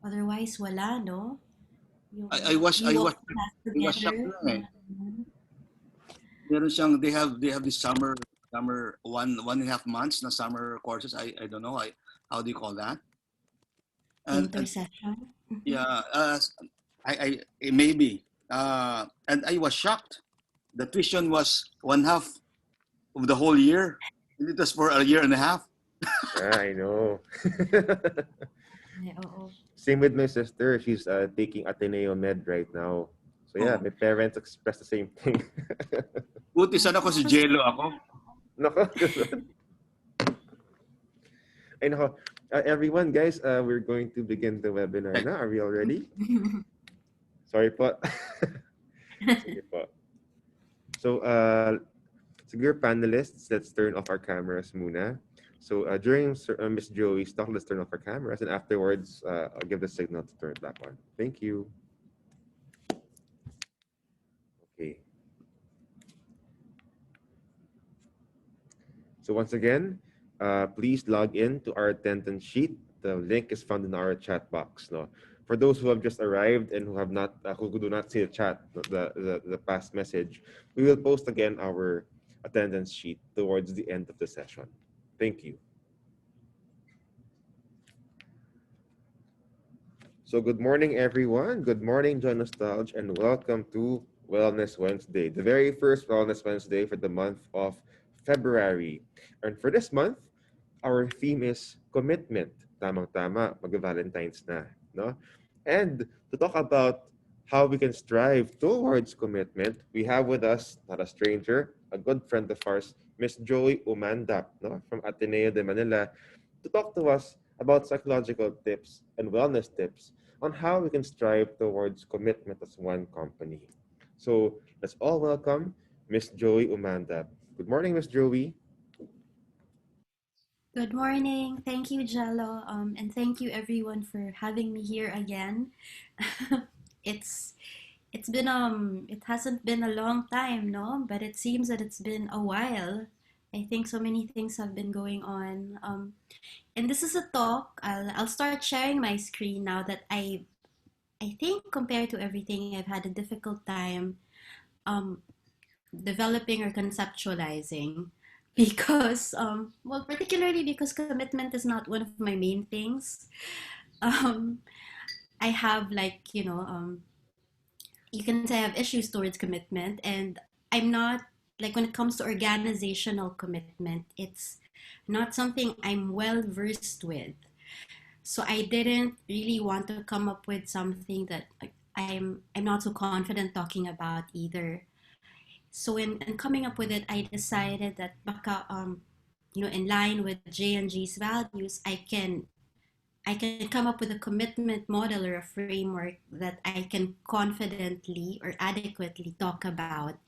Otherwise, wala, no? I Yung was we I walk was the path I was shocked together. na eh. Meron siyang they have this summer 1.5 months na summer courses. I don't know how do you call that? And Intercession. yeah, maybe and I was shocked. The tuition was one half of the whole year. And it was for a year and a half. Yeah, I know. Ay, oo. Same with my sister. She's taking Ateneo Med right now. So yeah, Oh, my parents express the same thing. buti sana ko si Tapos, Jello ako. Nako, ay nako. Everyone, guys, we're going to begin the webinar now. Are we all ready? Sorry po. Sige po. So, siguro panelists, let's turn off our cameras muna. So during Miss Joey's talk, let's turn off our cameras, and afterwards, I'll give the signal to turn it back on. Thank you. Okay. So once again, please log in to our attendance sheet. The link is found in our chat box. No, for those who have just arrived and who have not, who do not see the chat, the past message, we will post again our attendance sheet towards the end of the session. Thank you. So good morning, everyone. Good morning, Joy-Nostalg, and welcome to Wellness Wednesday, the very first Wellness Wednesday for the month of February. And for this month, our theme is commitment. Tamang-tama, mag-Valentine's na, no? And to talk about how we can strive towards commitment, we have with us, not a stranger, a good friend of ours, Miss Joy Umandap, no, from Ateneo de Manila, to talk to us about psychological tips and wellness tips on how we can strive towards commitment as one company. So let's all welcome Miss Joy Umandap. Good morning, Miss Joey. good morning. Thank you, Jello. And thank you everyone for having me here again. it's it hasn't been a long time, no, but it seems that it's been a while. I think so many things have been going on. And this is a talk. I'll start sharing my screen now that I think compared to everything, I've had a difficult time um developing or conceptualizing because well, particularly because commitment is not one of my main things. um I have, like, you can say I have issues towards commitment, and I'm not, like, when it comes to organizational commitment, it's not something I'm well versed with. So I didn't really want to come up with something that, like, I'm not so confident talking about either. So in coming up with it, I decided that baka, in line with J and G's values, I can come up with a commitment model or a framework that I can confidently or adequately talk about.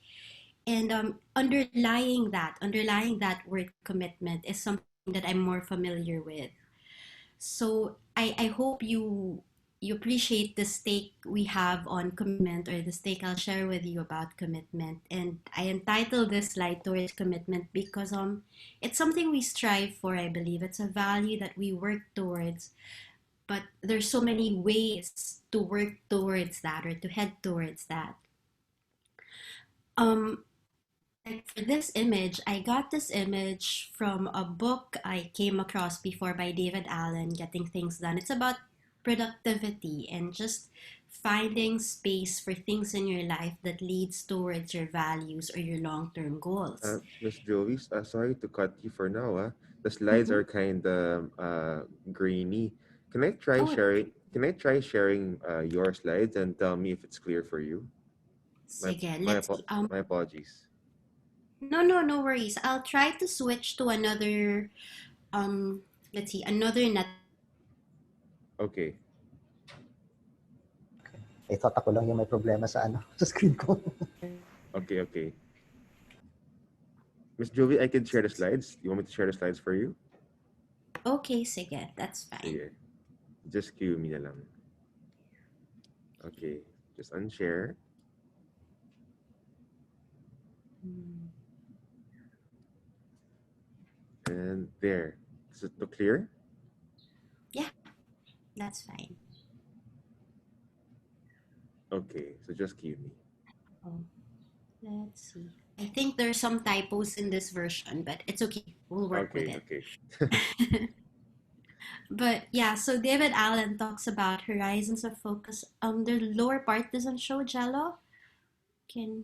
And underlying that word commitment is something that I'm more familiar with. So I hope you appreciate the stake we have on commitment, or the stake I'll share with you about commitment. And I entitled this slide towards commitment because it's something we strive for, I believe. It's a value that we work towards, but there's so many ways to work towards that or to head towards that. Um, like for this image, I got this image from a book I came across before by David Allen, Getting Things Done. It's about productivity and just finding space for things in your life that leads towards your values or your long-term goals. Miss Joey, sorry to cut you for now. The slides Mm-hmm. are kind of grainy. Can I try Oh, sharing? Can I try sharing your slides and tell me if it's clear for you? My sige, my let's see. my apologies. No worries. I'll try to switch to another, let's see, another net. Okay. Eh, thought ako lang yung may problema sa sa screen ko. Okay. Miss Joey, I can share the slides. You want me to share the slides for you? Okay, sige, that's fine. Sige. Just cue me na lang. Okay. Just unshare. Hmm. And there. Is it clear? Yeah, that's fine. Okay, so just cutie. Oh, let's see. I think there's some typos in this version, but it's okay. We'll work with Okay, it. okay. But yeah, so David Allen talks about horizons of focus. The lower part doesn't show Jello. Okay,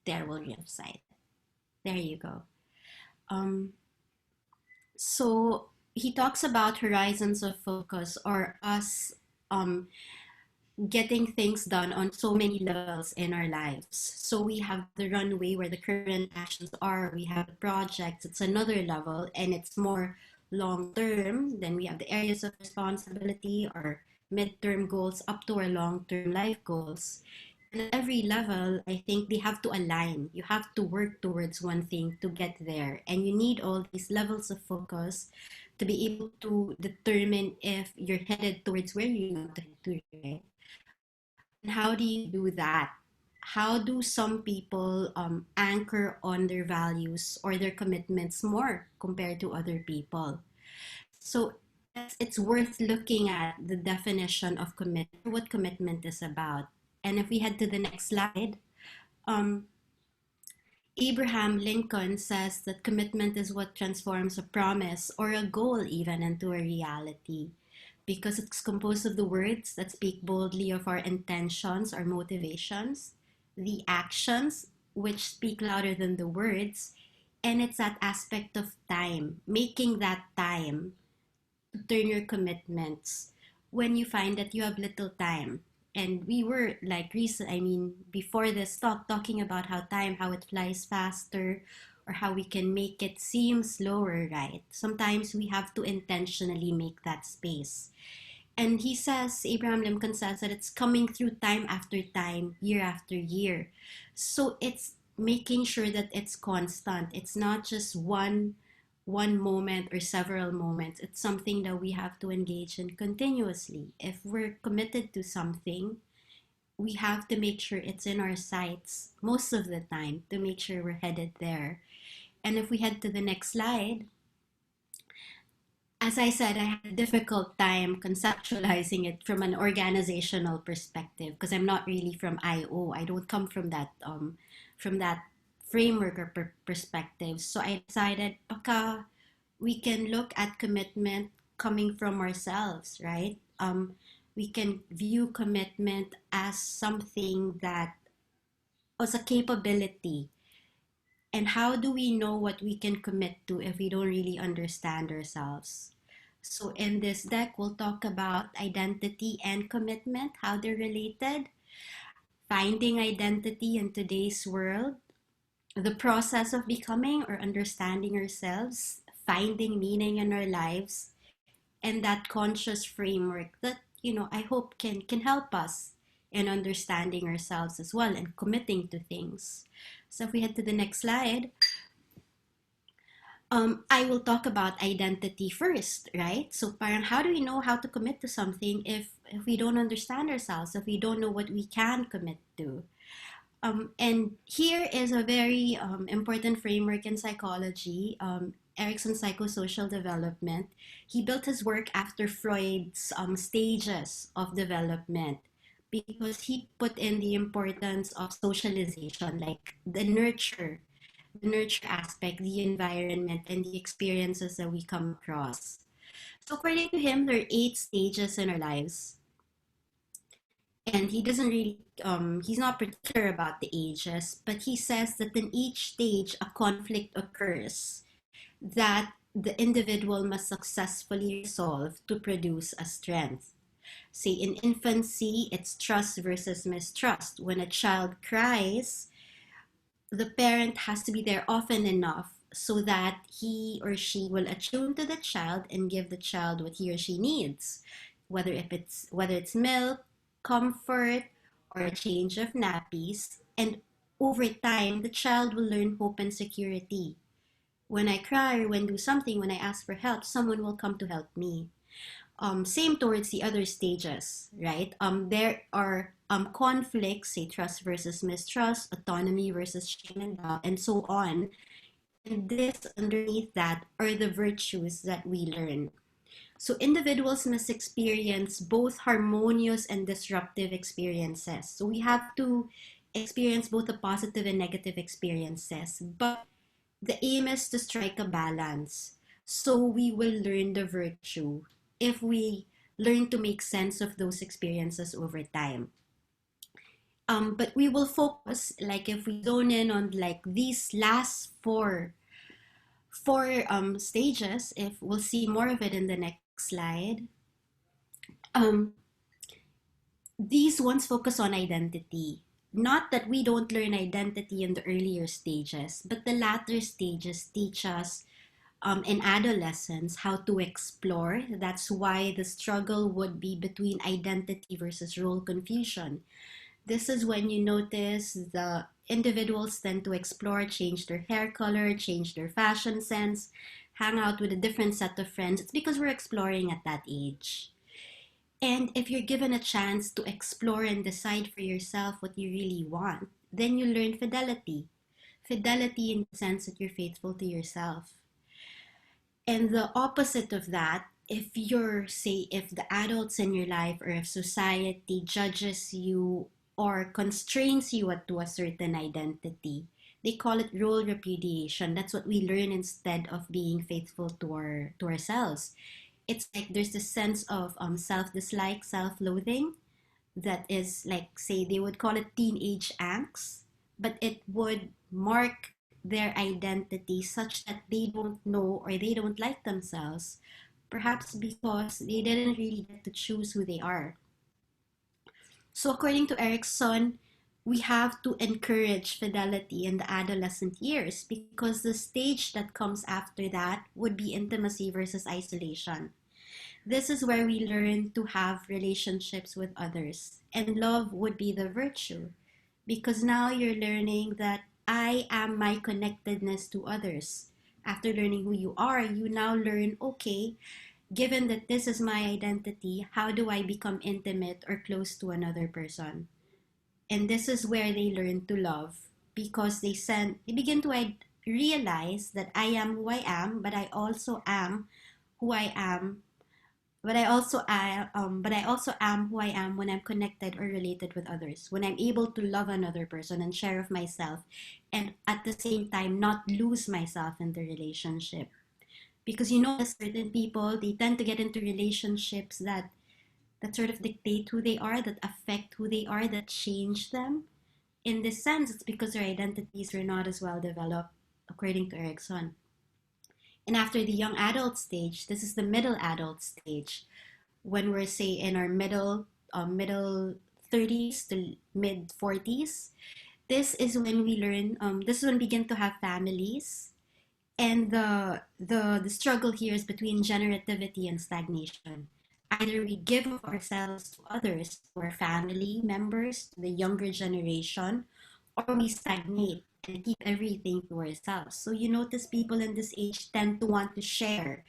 there will be upside. There you go. Um, so he talks about horizons of focus or us um getting things done on so many levels in our lives. So we have the runway where the current actions are, we have the projects, it's another level and it's more long term. Then we have the areas of responsibility or midterm goals up to our long term life goals. And at every level, I think they have to align. You have to work towards one thing to get there. And you need all these levels of focus to be able to determine if you're headed towards where you want to head to, right? And how do you do that? How do some people anchor on their values or their commitments more compared to other people? So it's worth looking at the definition of commitment, what commitment is about. And if we head to the next slide, um, Abraham Lincoln says that commitment is what transforms a promise or a goal even into a reality because it's composed of the words that speak boldly of our intentions, our motivations, the actions which speak louder than the words, and it's that aspect of time, making that time to turn your commitments when you find that you have little time. And we were like recent, I mean, before this talk, talking about how it flies faster or how we can make it seem slower, right? Sometimes we have to intentionally make that space. And he says, Abraham Lincoln says that it's coming through time after time, year after year. So it's making sure that it's constant. It's not just one moment or several moments. It's something that we have to engage in continuously. If we're committed to something, we have to make sure it's in our sights most of the time to make sure we're headed there. And if we head to the next slide, as I said, I had a difficult time conceptualizing it from an organizational perspective because I'm not really from IO. I don't come from that framework or perspective. So I decided, baka we can look at commitment coming from ourselves, right? We can view commitment as something that as a capability. And how do we know what we can commit to if we don't really understand ourselves? So in this deck, we'll talk about identity and commitment, how they're related, finding identity in today's world, the process of becoming or understanding ourselves, finding meaning in our lives, and that conscious framework that, I hope can help us in understanding ourselves as well and committing to things. So if we head to the next slide, I will talk about identity first, right? So parang how do we know how to commit to something if we don't understand ourselves, if we don't know what we can commit to? And here is a very important framework in psychology, Erickson's psychosocial development. He built his work after Freud's stages of development because he put in the importance of socialization, like the nurture aspect, the environment, and the experiences that we come across. So according to him, there are 8 stages in our lives. And he doesn't really, he's not particular about the ages, but he says that in each stage, a conflict occurs that the individual must successfully resolve to produce a strength. Say in infancy, it's trust versus mistrust. When a child cries, the parent has to be there often enough so that he or she will attune to the child and give the child what he or she needs, whether it's milk, comfort, or a change of nappies. And over time, the child will learn hope and security. When I cry or when do something, when I ask for help, someone will come to help me. Same towards the other stages, right? There are conflicts, say trust versus mistrust, autonomy versus shame and doubt, and so on. And this underneath that are the virtues that we learn. So individuals must experience both harmonious and disruptive experiences. So we have to experience both the positive and negative experiences. But the aim is to strike a balance. So we will learn the virtue if we learn to make sense of those experiences over time. But we will focus, like if we zone in on like these last four stages, if we'll see more of it in the next slide. Um, these ones focus on identity. Not that we don't learn identity in the earlier stages, but the latter stages teach us in adolescence how to explore. That's why the struggle would be between identity versus role confusion. This is when you notice the individuals tend to explore, change their hair color, change their fashion sense, hang out with a different set of friends. It's because we're exploring at that age. And if you're given a chance to explore and decide for yourself what you really want, then you learn fidelity. Fidelity in the sense that you're faithful to yourself. And the opposite of that, if you're, say, if the adults in your life or if society judges you or constrains you to a certain identity, they call it role repudiation. That's what we learn instead of being faithful to ourselves. It's like there's this sense of self-dislike, self-loathing that is like, say, they would call it teenage angst, but it would mark their identity such that they don't know or they don't like themselves, perhaps because they didn't really get to choose who they are. So according to Erickson, we have to encourage fidelity in the adolescent years because the stage that comes after that would be intimacy versus isolation. This is where we learn to have relationships with others, and love would be the virtue because now you're learning that I am my connectedness to others. After learning who you are, you now learn, okay, given that this is my identity, how do I become intimate or close to another person? And this is where they learn to love because they begin to realize that I am who I am, but I also am who I am but I also am who I am when I'm connected or related with others. When I'm able to love another person and share of myself, and at the same time not lose myself in the relationship. Because you know, certain people they tend to get into relationships that sort of dictate who they are, that affect who they are, that change them. In this sense, it's because their identities were not as well developed, according to Erickson. And after the young adult stage, this is the middle adult stage, when we're say in our middle 30s to mid 40s. This is when we learn. This is when we begin to have families, and the struggle here is between generativity and stagnation. Either we give of ourselves to others, to our family members, to the younger generation, or we stagnate and keep everything to ourselves. So you notice people in this age tend to want to share,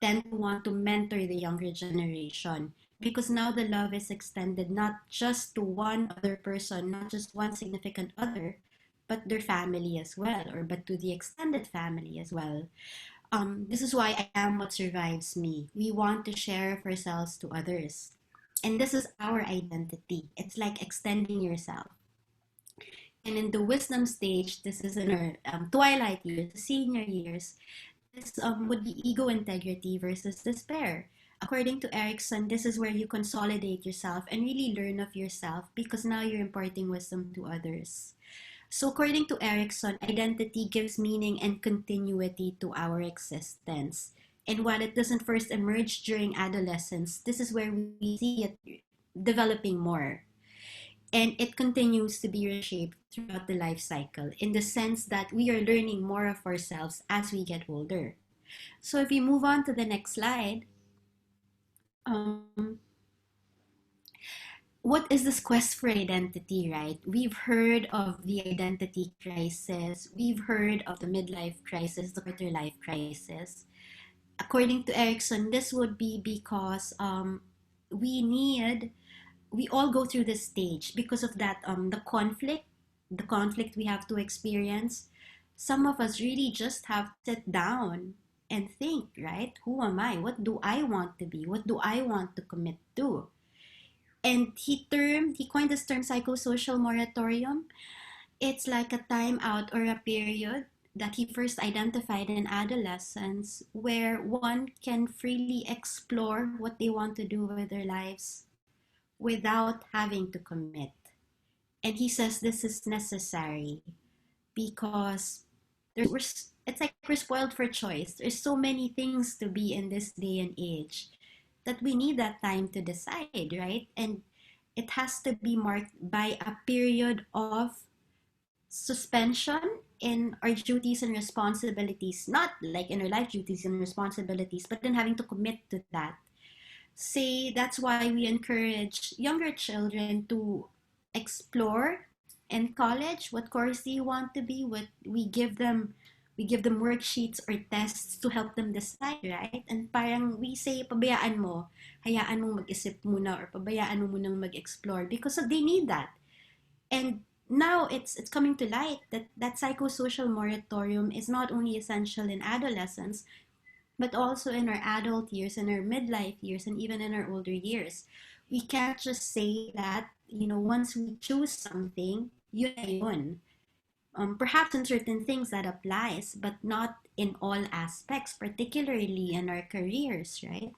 tend to want to mentor the younger generation because now the love is extended not just to one other person, not just one significant other, but their family as well, or but to the extended family as well. This is why I am what survives me. We want to share of ourselves to others. And this is our identity. It's like extending yourself. And in the wisdom stage, this is in our twilight years, senior years, this would be ego integrity versus despair. According to Erickson, this is where you consolidate yourself and really learn of yourself because now you're imparting wisdom to others. So according to Erickson, identity gives meaning and continuity to our existence. And while it doesn't first emerge during adolescence, this is where we see it developing more. And it continues to be reshaped throughout the life cycle in the sense that we are learning more of ourselves as we get older. So if we move on to the next slide, um, what is this quest for identity, right? We've heard of the identity crisis. We've heard of the midlife crisis, the quarter life crisis. According to Erickson, this would be because we all go through this stage because of that the conflict we have to experience. Some of us really just have to sit down and think, right? Who am I? What do I want to be? What do I want to commit to? And he coined this term psychosocial moratorium. It's like a time out or a period that he first identified in adolescence where one can freely explore what they want to do with their lives without having to commit. And he says this is necessary because it's like we're spoiled for choice. There's so many things to be in this day and age that we need that time to decide, right? And it has to be marked by a period of suspension in our duties and responsibilities, not like in our life duties and responsibilities, but then having to commit to that. Say that's why we encourage younger children to explore in college. What course do you want to be? What we give them worksheets or tests to help them decide, right? And parang we say hayaan mong mag-isip muna or pabayaan mo munang mag-explore because they need that. And now it's coming to light that that psychosocial moratorium is not only essential in adolescence but also in our adult years, in our midlife years, and even in our older years. We can't just say that, once we choose something, yun na yun. Perhaps in certain things that applies, but not in all aspects, particularly in our careers, right?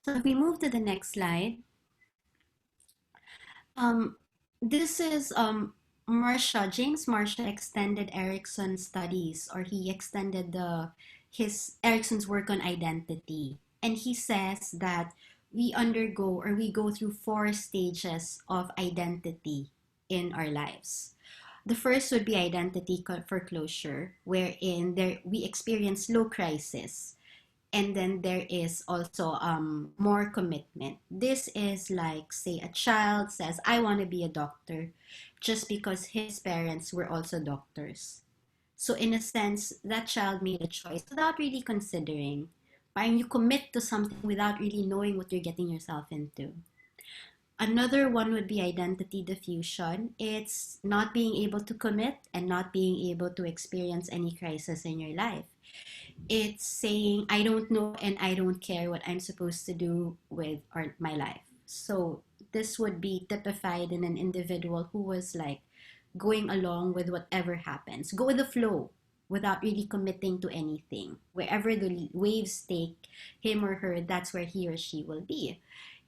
So if we move to the next slide, um, this is James Marcia extended Erickson's studies, or he extended his Erickson's work on identity. And he says that we go through 4 stages of identity in our lives. The first would be identity foreclosure, wherein we experience low crisis. And then there is also more commitment. This is like, say, a child says, I want to be a doctor just because his parents were also doctors. So in a sense, that child made a choice without really considering. Parang you commit to something without really knowing what you're getting yourself into. Another one would be identity diffusion. It's not being able to commit and not being able to experience any crisis in your life. It's saying, I don't know and I don't care what I'm supposed to do with my life. So this would be typified in an individual who was like going along with whatever happens, go with the flow without really committing to anything. Wherever the waves take him or her, that's where he or she will be.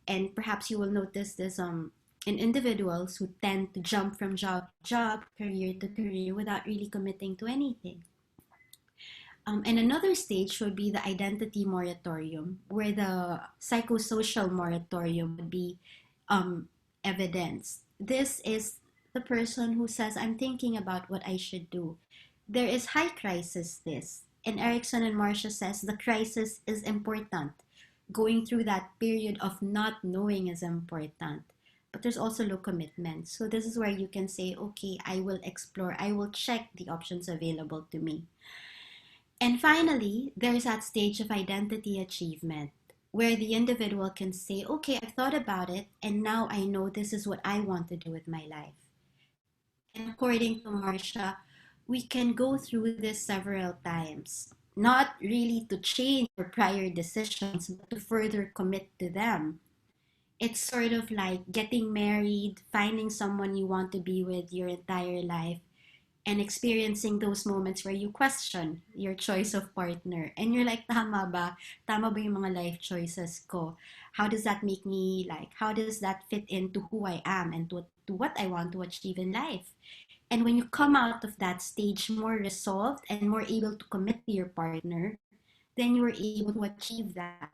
And perhaps you will notice this in individuals who tend to jump from job to job, career to career without really committing to anything. And another stage would be the identity moratorium, where the psychosocial moratorium would be evidenced. This is the person who says, I'm thinking about what I should do. There is high crisis this. And Erickson and Marcia says the crisis is important. Going through that period of not knowing is important. But there's also low commitment. So this is where you can say, okay, I will explore, I will check the options available to me. And finally, there's that stage of identity achievement where the individual can say, okay, I've thought about it and now I know this is what I want to do with my life. And according to Marcia, we can go through this several times, not really to change our prior decisions, but to further commit to them. It's sort of like getting married, finding someone you want to be with your entire life, and experiencing those moments where you question your choice of partner. And you're like, tama ba? Tama ba yung mga life choices ko? How does that make me how does that fit into who I am and to what I want to achieve in life? And when you come out of that stage more resolved and more able to commit to your partner, then you're able to achieve that.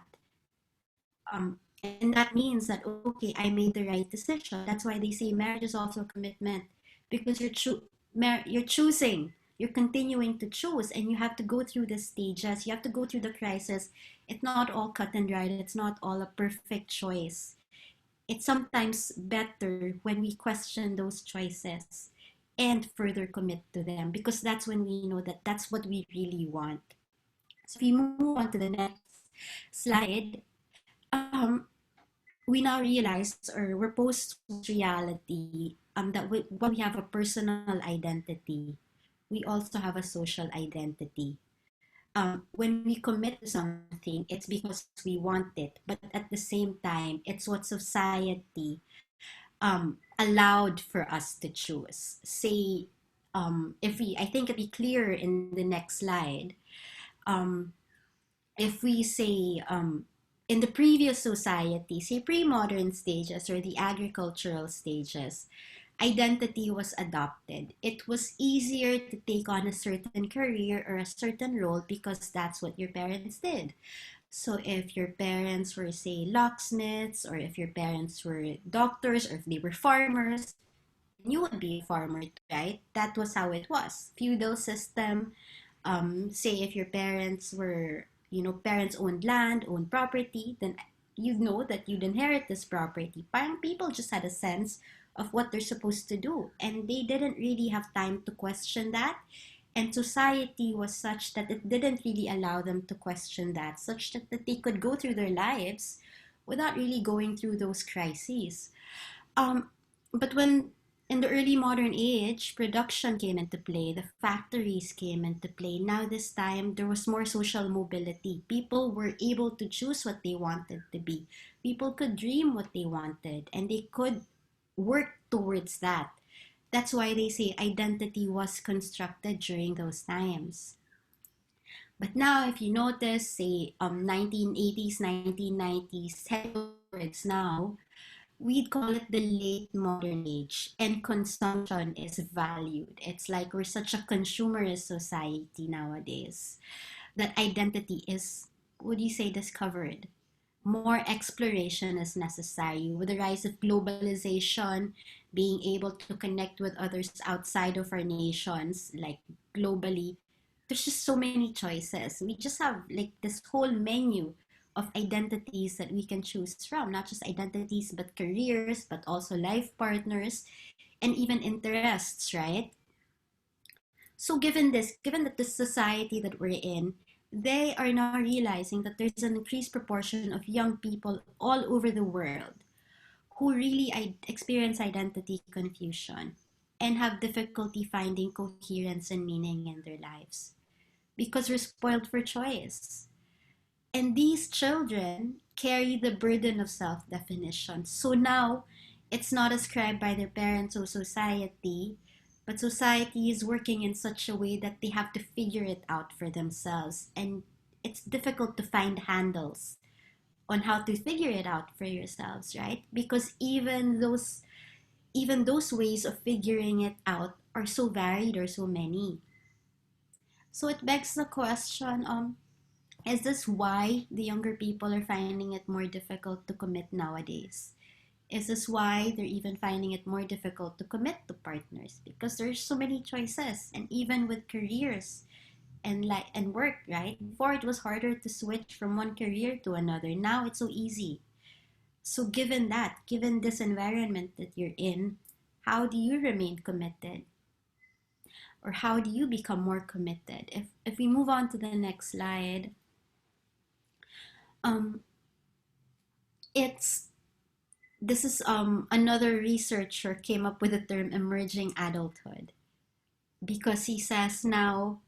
And that means that, okay, I made the right decision. That's why they say marriage is also a commitment, because you're choosing, you're continuing to choose, and you have to go through the stages, you have to go through the crisis. It's not all cut and dried, it's not all a perfect choice. It's sometimes better when we question those choices and further commit to them, because that's when we know that that's what we really want. So if we move on to the next slide, we now realize, or we're post reality, that while we have a personal identity, we also have a social identity. when we commit to something, it's because we want it, but at the same time, it's what society allowed for us to choose. Say, if we, I think it'll be clearer in the next slide. Um, if we say, in the previous society, say pre-modern stages or the agricultural stages, identity was adopted. It was easier to take on a certain career or a certain role because that's what your parents did. So if your parents were, say, locksmiths, or if your parents were doctors, or if they were farmers, then you would be a farmer, right? That was how it was. Feudal system. Say if your parents were, parents owned land, owned property, then you know that you'd inherit this property. Parang people just had a sense of what they're supposed to do, and they didn't really have time to question that. And society was such that it didn't really allow them to question that, such that they could go through their lives without really going through those crises. Um, but when in the early modern age, production came into play, the factories came into play. Now, this time, there was more social mobility. People were able to choose what they wanted to be. People could dream what they wanted, and they could work towards that. That's why they say identity was constructed during those times. But now, if you notice, say, 1980s, 1990s, heading towards now, we'd call it the late modern age, and consumption is valued. It's like we're such a consumerist society nowadays that identity is, would you say, discovered. More exploration is necessary with the rise of globalization, being able to connect with others outside of our nations, like globally. There's just so many choices. We just have like this whole menu of identities that we can choose from, not just identities, but careers, but also life partners, and even interests, right? So given that the society that we're in, they are now realizing that there's an increased proportion of young people all over the world who really experience identity confusion and have difficulty finding coherence and meaning in their lives because we're spoiled for choice. And these children carry the burden of self definition. So now it's not ascribed by their parents or society, but society is working in such a way that they have to figure it out for themselves. And it's difficult to find handles on how to figure it out for yourselves, right? Because even those ways of figuring it out are so varied or so many. So it begs the question, is this why the younger people are finding it more difficult to commit nowadays? Is this why they're even finding it more difficult to commit to partners? Because there's so many choices, and even with careers and work, right? Before it was harder to switch from one career to another. Now it's so easy. So given this environment that you're in, how do you remain committed? Or how do you become more committed? If we move on to the next slide, um, it's this is another researcher came up with the term emerging adulthood because he says now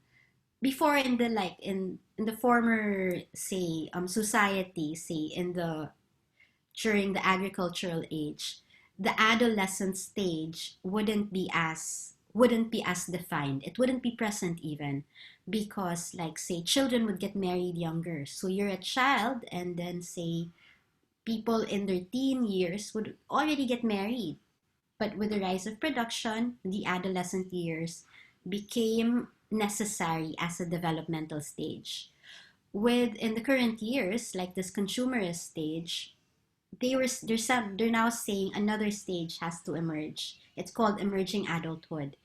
before in the in the former say society, say in the during the agricultural age, the adolescent stage wouldn't be as defined. It wouldn't be present even because like say children would get married younger. So you're a child and then say people in their teen years would already get married. But with the rise of production, the adolescent years became necessary as a developmental stage. With in the current years, like this consumerist stage, they're now saying another stage has to emerge. It's called emerging adulthood.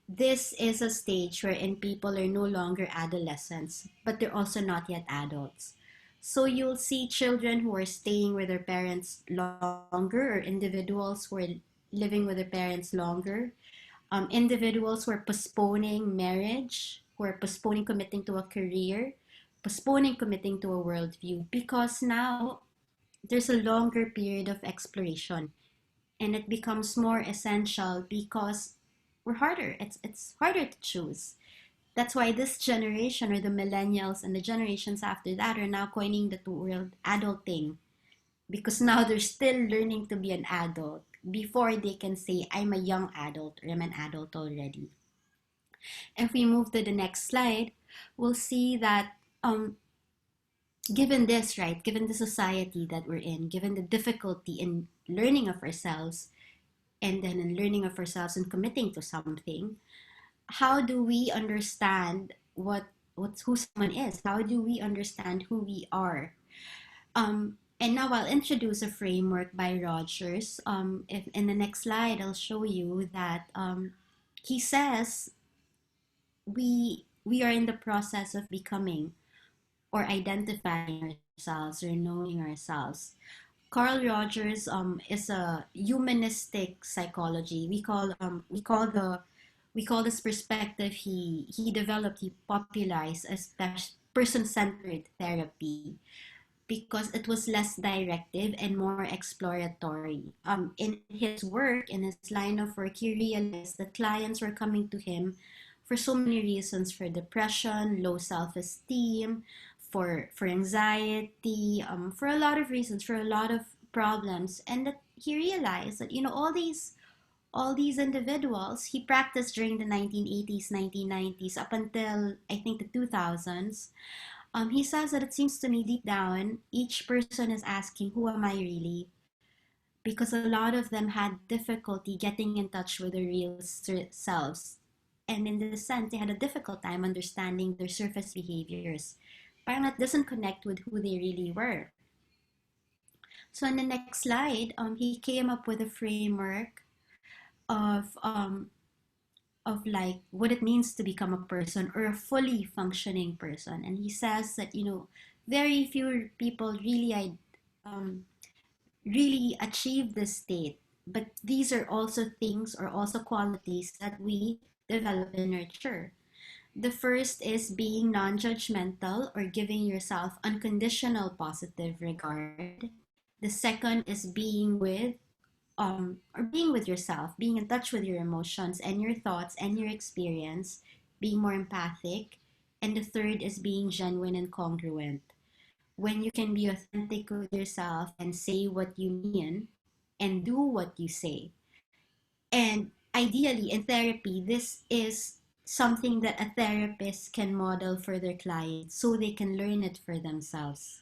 This is a stage wherein people are no longer adolescents, but they're also not yet adults. So you'll see children who are staying with their parents longer, or individuals who are living with their parents longer, individuals who are postponing marriage, who are postponing committing to a career, postponing committing to a worldview, because now there's a longer period of exploration and it becomes more essential because we're harder. It's harder to choose. That's why this generation, or the millennials and the generations after that, are now coining the word adulting, because now they're still learning to be an adult before they can say, I'm a young adult or I'm an adult already. If we move to the next slide, we'll see that given this, right, given the society that we're in, given the difficulty in learning of ourselves, and then in learning of ourselves and committing to something, how do we understand who someone is? How do we understand who we are? And now I'll introduce a framework by Rogers. If in the next slide, I'll show you that he says we are in the process of becoming or identifying ourselves or knowing ourselves. Carl Rogers is a humanistic psychology. We call this perspective he developed, he popularized as person-centered therapy, because it was less directive and more exploratory. In his work, in his line of work, he realized that clients were coming to him for so many reasons: for depression, low self-esteem, for anxiety, for a lot of reasons, for a lot of problems. And that he realized that, all these individuals he practiced during the 1980s, 1990s, up until I think the 2000s. He says that it seems to me deep down, each person is asking, who am I really? Because a lot of them had difficulty getting in touch with their real selves. And in this sense, they had a difficult time understanding their surface behaviors. Parang that doesn't connect with who they really were. So in the next slide, he came up with a framework of like what it means to become a person or a fully functioning person. And he says that, very few people really achieve this state, but these are also things or also qualities that we develop and nurture. The first is being non-judgmental or giving yourself unconditional positive regard. The second is being with yourself, being in touch with your emotions and your thoughts and your experience, being more empathic. And the third is being genuine and congruent. When you can be authentic with yourself and say what you mean and do what you say. And ideally, in therapy, this is something that a therapist can model for their clients so they can learn it for themselves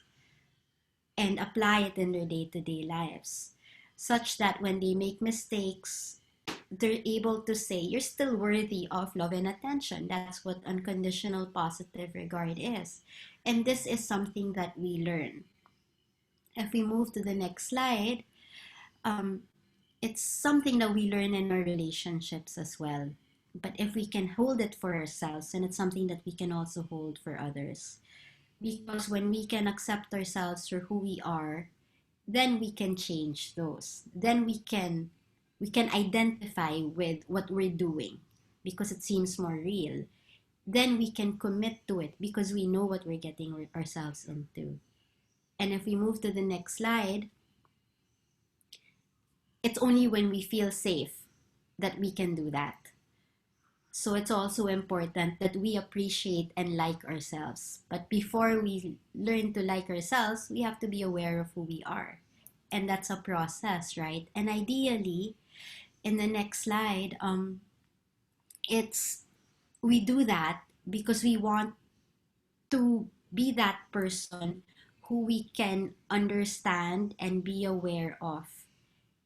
and apply it in their day-to-day lives, such that when they make mistakes, they're able to say, you're still worthy of love and attention. That's what unconditional positive regard is. And this is something that we learn. If we move to the next slide, it's something that we learn in our relationships as well. But if we can hold it for ourselves, then it's something that we can also hold for others. Because when we can accept ourselves for who we are, then we can change those. Then we can identify with what we're doing because it seems more real. Then we can commit to it because we know what we're getting ourselves into. And if we move to the next slide, it's only when we feel safe that we can do that. So it's also important that we appreciate and like ourselves. But before we learn to like ourselves, we have to be aware of who we are. And that's a process, right? And ideally, in the next slide, we do that because we want to be that person who we can understand and be aware of.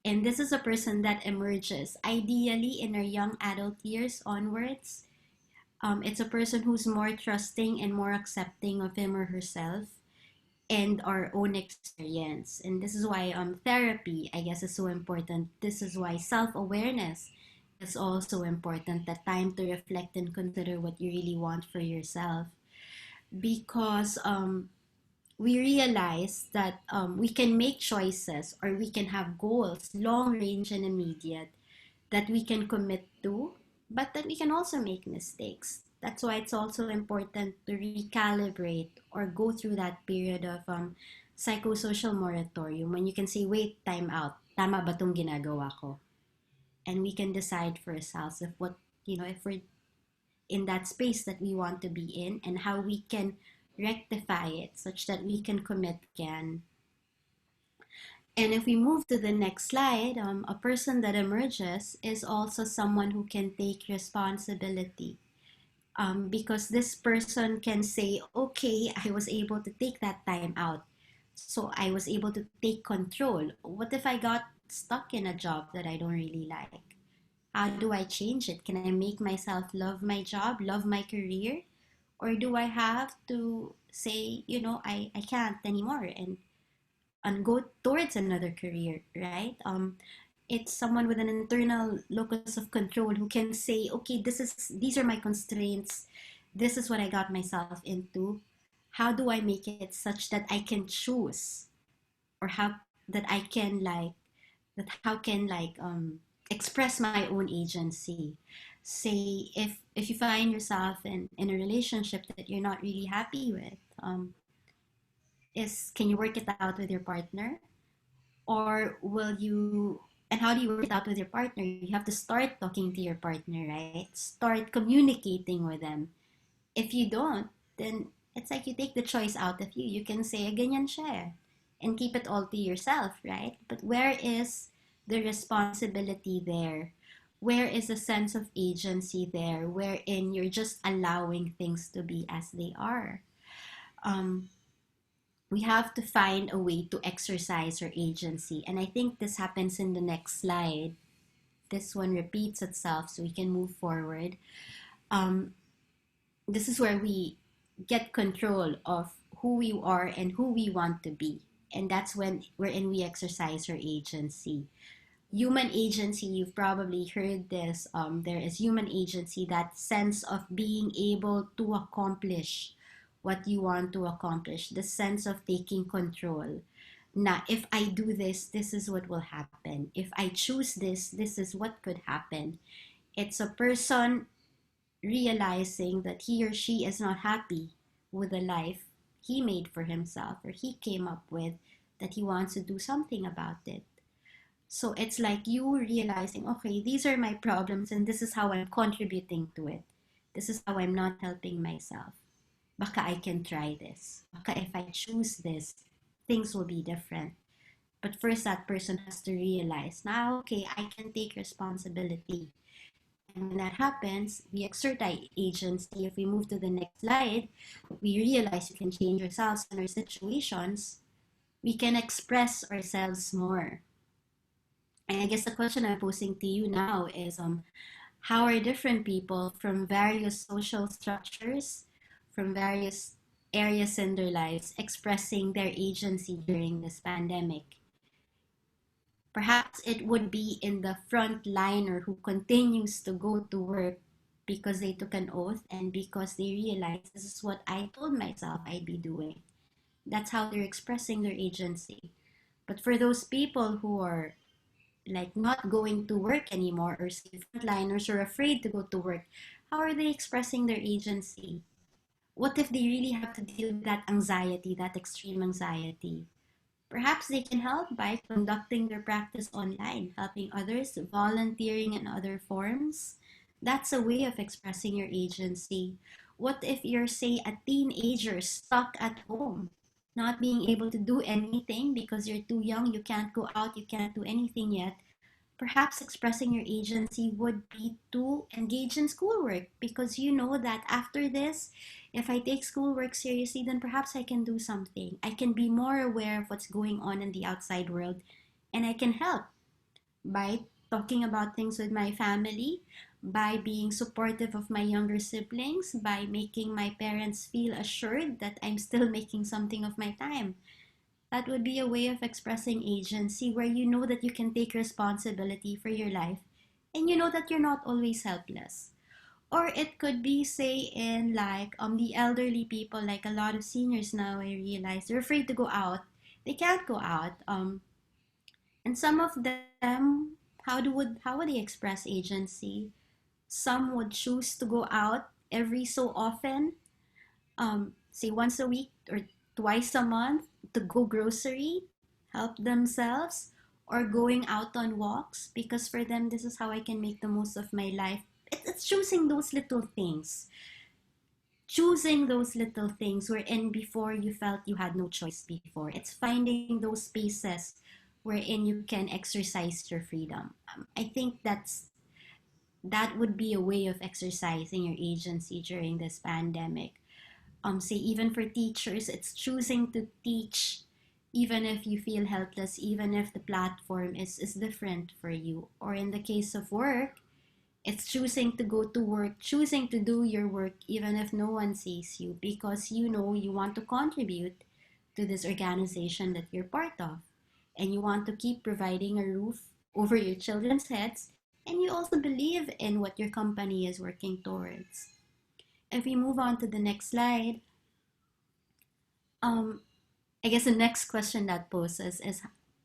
And this is a person that emerges ideally in our young adult years onwards. It's a person who's more trusting and more accepting of him or herself and our own experience. And this is why therapy, I guess, is so important. This is why self-awareness is also important, that time to reflect and consider what you really want for yourself. Because we realize that we can make choices or we can have goals, long range and immediate, that we can commit to, but that we can also make mistakes. That's why it's also important to recalibrate or go through that period of psychosocial moratorium when you can say, wait, time out. Tama ba tong ginagawa ko? And we can decide for ourselves if in that space that we want to be in, and how we can rectify it such that we can commit again. And if we move to the next slide, a person that emerges is also someone who can take responsibility. Because this person can say, okay, I was able to take that time out. So I was able to take control. What if I got stuck in a job that I don't really like? How do I change it? Can I make myself love my job, love my career? Or do I have to say, I can't anymore and go towards another career, right? It's someone with an internal locus of control who can say, okay, these are my constraints. This is what I got myself into. How do I make it such that I can choose, or how that I can express my own agency? Say if you find yourself in a relationship that you're not really happy with, is can you work it out with your partner? Or will you, and how do you work it out with your partner? You have to start talking to your partner, right? Start communicating with them. If you don't, then it's like you take the choice out of you. You can say ganyan siya and keep it all to yourself, right? But where is the responsibility there? Where is a sense of agency there, wherein you're just allowing things to be as they are? um, we have to find a way to exercise our agency. And I think this happens in the next slide. This one repeats itself so we can move forward. Um, this is where we get control of who we are and who we want to be. And that's wherein we exercise our agency. Human agency, you've probably heard this. There is human agency, that sense of being able to accomplish what you want to accomplish, the sense of taking control. Now, if I do this, this is what will happen. If I choose this, this is what could happen. It's a person realizing that he or she is not happy with the life he made for himself or he came up with, that he wants to do something about it. So it's like you realizing, okay, these are my problems and this is how I'm contributing to it. This is how I'm not helping myself. Baka I can try this. Baka if I choose this, things will be different. But first, that person has to realize, now, okay, I can take responsibility. And when that happens, we exert our agency. If we move to the next slide, we realize we can change ourselves and our situations. We can express ourselves more. And I guess the question I'm posing to you now is, how are different people from various social structures, from various areas in their lives, expressing their agency during this pandemic? Perhaps it would be in the frontliner who continues to go to work because they took an oath and because they realize this is what I told myself I'd be doing. That's how they're expressing their agency. But for those people who are like not going to work anymore, or say frontliners are afraid to go to work, how are they expressing their agency? What if they really have to deal with that anxiety, that extreme anxiety? Perhaps they can help by conducting their practice online, helping others, volunteering in other forms. That's a way of expressing your agency. What if you're, say, a teenager stuck at home, not being able to do anything because you're too young, you can't go out, you can't do anything yet? Perhaps expressing your agency would be to engage in schoolwork, because you know that after this, if I take schoolwork seriously, then perhaps I can do something. I can be more aware of what's going on in the outside world, and I can help by talking about things with my family, by being supportive of my younger siblings, by making my parents feel assured that I'm still making something of my time. That would be a way of expressing agency, where you know that you can take responsibility for your life and you know that you're not always helpless. Or it could be, say, in like the elderly people, like a lot of seniors now, I realize they're afraid to go out. They can't go out. And some of them, how would they express agency? Some would choose to go out every so often, say once a week or twice a month, to go grocery, help themselves, or going out on walks, because for them, this is how I can make the most of my life it's choosing those little things. Choosing those little things wherein before you felt you had no choice before. It's finding those spaces wherein you can exercise your freedom. I think that would be a way of exercising your agency during this pandemic. Say even for teachers, it's choosing to teach even if you feel helpless, even if the platform is different for you. Or in the case of work, it's choosing to go to work, choosing to do your work even if no one sees you, because you know you want to contribute to this organization that you're part of. And you want to keep providing a roof over your children's heads. And you also believe in what your company is working towards. If we move on to the next slide, um, I guess the next question that poses is,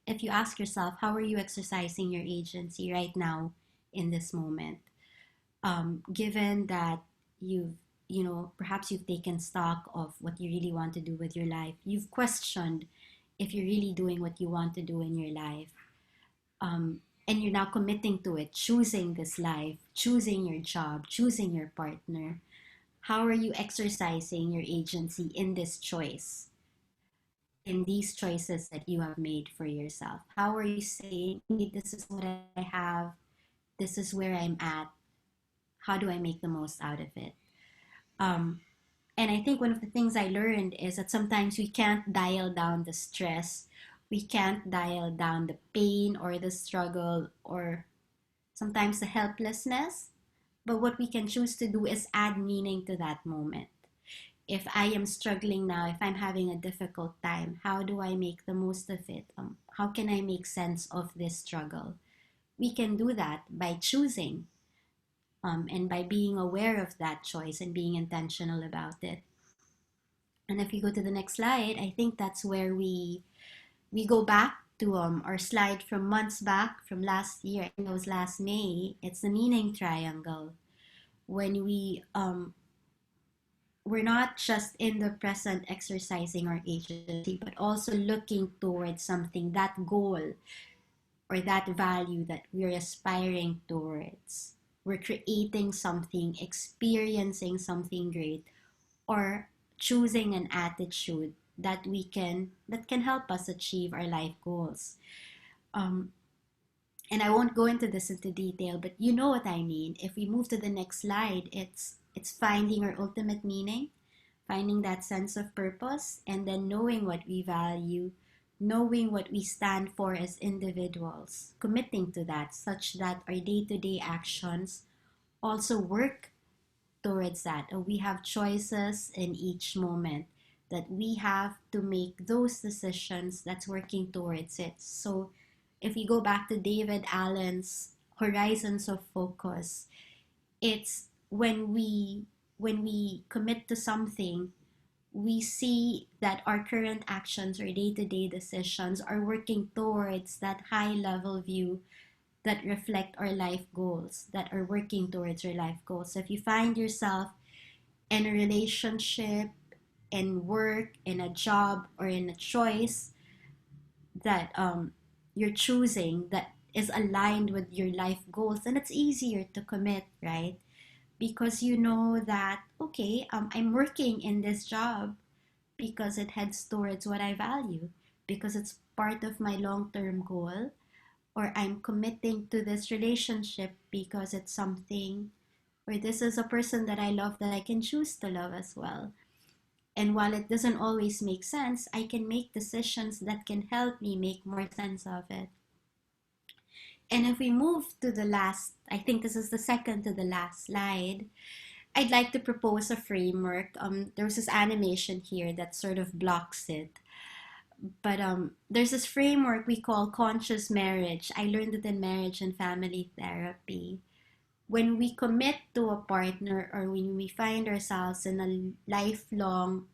if you ask yourself, how are you exercising your agency right now in this moment? Given that you've, perhaps you've taken stock of what you really want to do with your life, you've questioned if you're really doing what you want to do in your life, and you're now committing to it, choosing this life, choosing your job, choosing your partner. How are you exercising your agency in this choice, in these choices that you have made for yourself? How are you saying, hey, this is what I have, this is where I'm at, how do I make the most out of it? And I think one of the things I learned is that sometimes we can't dial down the stress, we can't dial down the pain or the struggle or sometimes the helplessness. But what we can choose to do is add meaning to that moment. If I am struggling now, if I'm having a difficult time, how do I make the most of it? How can I make sense of this struggle? We can do that by choosing, and by being aware of that choice and being intentional about it. And if you go to the next slide, I think that's where we go back to our slide from months back, from last year. I think it was last May. It's the meaning triangle. When we're not just in the present exercising our agency, but also looking towards something, that goal or that value that we're aspiring towards. We're creating something, experiencing something great, or choosing an attitude that can help us achieve our life goals. Um, and I won't go into this into detail, but you know what I mean. If we move to the next slide, it's finding our ultimate meaning, finding that sense of purpose, and then knowing what we value, knowing what we stand for as individuals, committing to that such that our day-to-day actions also work towards that. We have choices in each moment that we have to make those decisions that's working towards it. So if we go back to David Allen's horizons of focus, it's when we commit to something, we see that our current actions or day-to-day decisions are working towards that high level view that reflect our life goals, that are working towards our life goals. So if you find yourself in a relationship, in work, in a job, or in a choice that you're choosing that is aligned with your life goals, then it's easier to commit, right? Because you know that, okay, I'm working in this job because it heads towards what I value, because it's part of my long-term goal, or I'm committing to this relationship because it's something, or this is a person that I love that I can choose to love as well. And while it doesn't always make sense, I can make decisions that can help me make more sense of it. And if we move to the last, I think this is the second to the last slide, I'd like to propose a framework. There's this animation here that sort of blocks it. But there's this framework we call conscious marriage. I learned it in marriage and family therapy. When we commit to a partner or when we find ourselves in a lifelong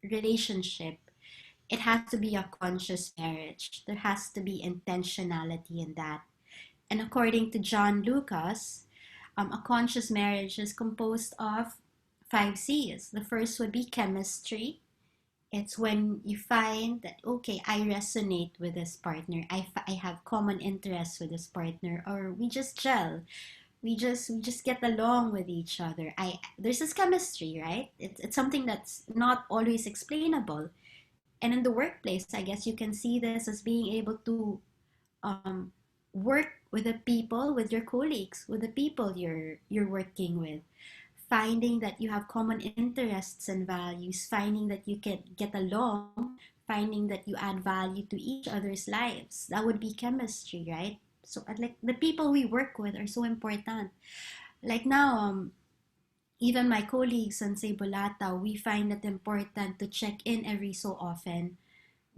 relationship, it has to be a conscious marriage. There has to be intentionality in that. And according to John Lucas, a conscious marriage is composed of 5 C's. The first would be chemistry. It's when you find that, okay, I resonate with this partner. I have common interests with this partner, or we just gel. we just get along with each other. There's this chemistry, right? It's something that's not always explainable. And in the workplace, I guess you can see this as being able to um, work with the people, with your colleagues, with the people you're working with, finding that you have common interests and values, finding that you can get along, finding that you add value to each other's lives. That would be chemistry, right? So like the people we work with are so important. Like now, even my colleagues in Cebolata, we find it important to check in every so often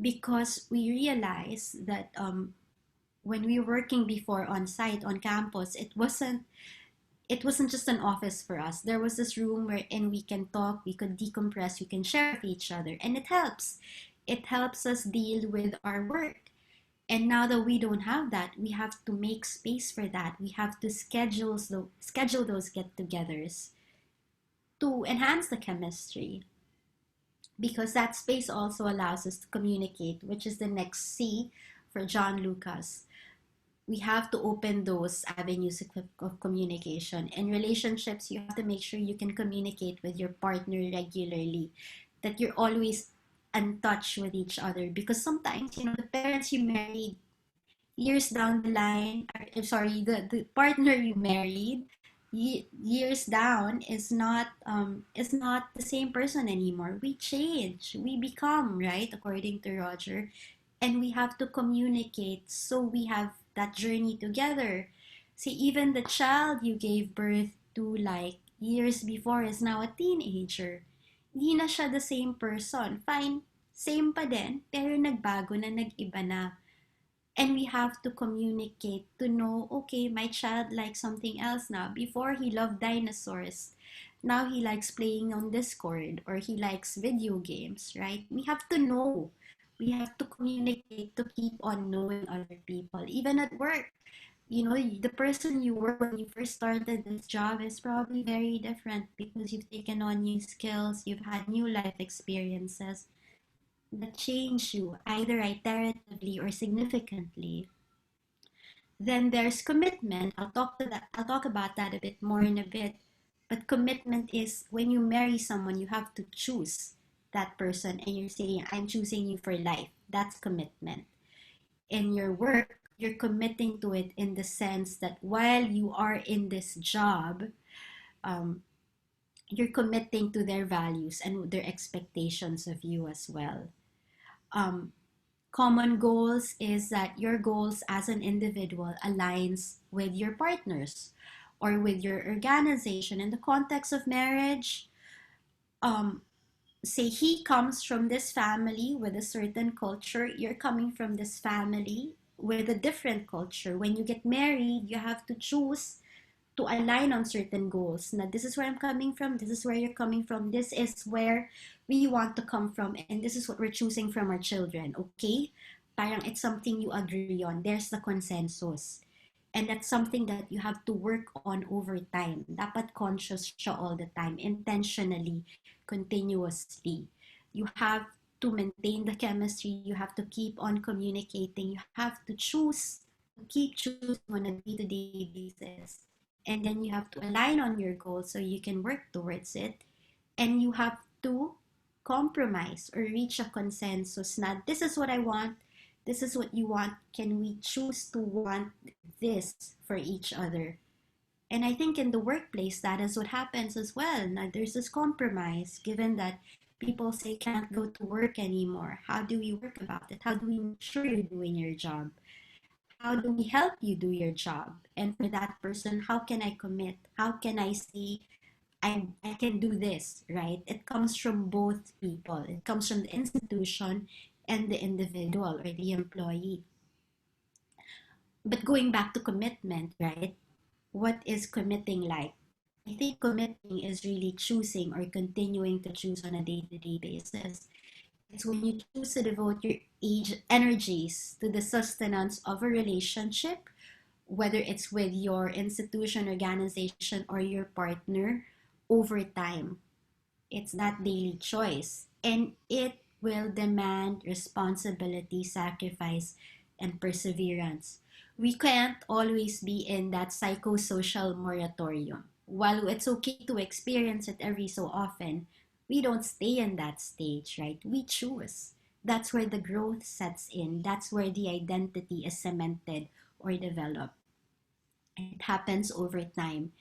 because we realize that when we were working before on site on campus, it wasn't just an office for us. There was this room wherein we can talk, we could decompress, we can share with each other, and it helps. It helps us deal with our work. And now that we don't have that, we have to make space for that. We have to schedule those get-togethers to enhance the chemistry, because that space also allows us to communicate, which is the next C for John Lucas. We have to open those avenues of communication. In relationships, you have to make sure you can communicate with your partner regularly, that you're always in touch with each other. Because sometimes, the parents you married years down the line, sorry, the partner you married years down is not the same person anymore. We change, we become, right, according to Roger, and we have to communicate so we have that journey together. See, even the child you gave birth to like years before is now a teenager. Hindi na siya the same person. Fine, same pa din, pero nagbago na, nag-iba na. And we have to communicate to know, okay, my child likes something else now. Before, he loved dinosaurs. Now he likes playing on Discord, or he likes video games, right? We have to know. We have to communicate to keep on knowing other people. Even at work, the person you were when you first started this job is probably very different because you've taken on new skills, you've had new life experiences that change you either iteratively or significantly. Then there's commitment. I'll talk about that a bit more in a bit. But commitment is when you marry someone, you have to choose that person and you're saying, I'm choosing you for life. That's commitment. In your work, you're committing to it in the sense that while you are in this job, you're committing to their values and their expectations of you as well. Common goals is that your goals as an individual aligns with your partners or with your organization. In the context of marriage, say he comes from this family with a certain culture, you're coming from this family with a different culture. When you get married, you have to choose to align on certain goals. Now, this is where I'm coming from, this is where you're coming from, this is where we want to come from, and this is what we're choosing from our children, okay? Parang it's something you agree on. There's the consensus. And that's something that you have to work on over time. Dapat conscious siya all the time, intentionally, continuously. You have to maintain the chemistry. You have to keep on communicating. You have to keep choosing on a day-to-day basis. And then you have to align on your goals so you can work towards it. And you have to compromise or reach a consensus. Now, this is what I want. This is what you want. Can we choose to want this for each other? And I think in the workplace, that is what happens as well. Now, there's this compromise, given that people say can't go to work anymore. How do we work about it? How do we make sure you're doing your job? How do we help you do your job? And for that person, how can I commit? How can I say, I can do this, right? It comes from both people. It comes from the institution and the individual or the employee. But going back to commitment, right? What is committing like? I think committing is really choosing or continuing to choose on a day-to-day basis. It's when you choose to devote your energies to the sustenance of a relationship, whether it's with your institution, organization, or your partner, over time. It's that daily choice. And it will demand responsibility, sacrifice, and perseverance. We can't always be in that psychosocial moratorium. While it's okay to experience it every so often, we don't stay in that stage, right? We choose. That's where the growth sets in. That's where the identity is cemented or developed. It happens over time.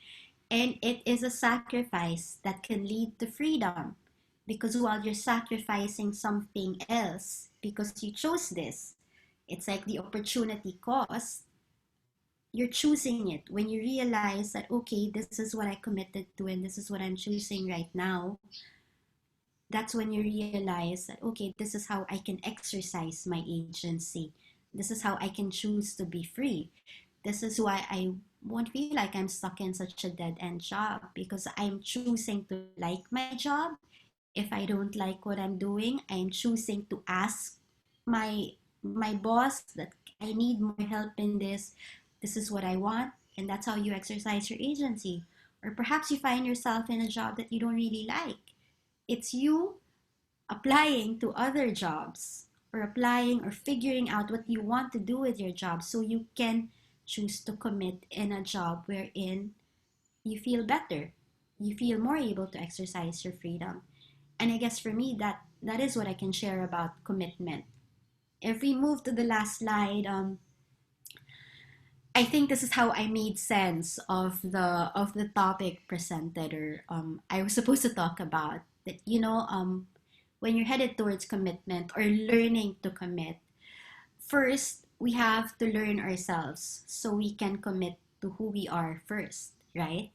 And it is a sacrifice that can lead to freedom. Because while you're sacrificing something else because you chose this, it's like the opportunity cost, you're choosing it when you realize that, okay, this is what I committed to and this is what I'm choosing right now. That's when you realize that, okay, this is how I can exercise my agency. This is how I can choose to be free. This is why I won't feel like I'm stuck in such a dead end job, because I'm choosing to like my job. If I don't like what I'm doing, I'm choosing to ask my my boss that I need more help in this. This is what I want, and that's how you exercise your agency. Or perhaps you find yourself in a job that you don't really like. It's you applying to other jobs, or applying or figuring out what you want to do with your job so you can choose to commit in a job wherein you feel better. You feel more able to exercise your freedom. And I guess for me, that is what I can share about commitment. If we move to the last slide, I think this is how I made sense of the topic presented, or I was supposed to talk about that. When you're headed towards commitment or learning to commit, first we have to learn ourselves so we can commit to who we are first, right?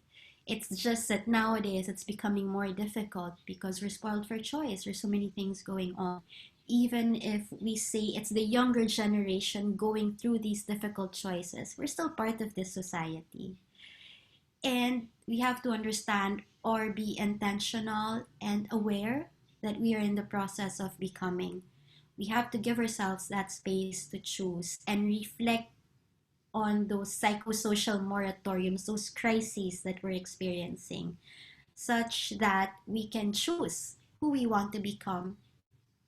It's just that nowadays it's becoming more difficult because we're spoiled for choice. There's so many things going on. Even if we say it's the younger generation going through these difficult choices, we're still part of this society. And we have to understand or be intentional and aware that we are in the process of becoming. We have to give ourselves that space to choose and reflect on those psychosocial moratoriums, those crises that we're experiencing, such that we can choose who we want to become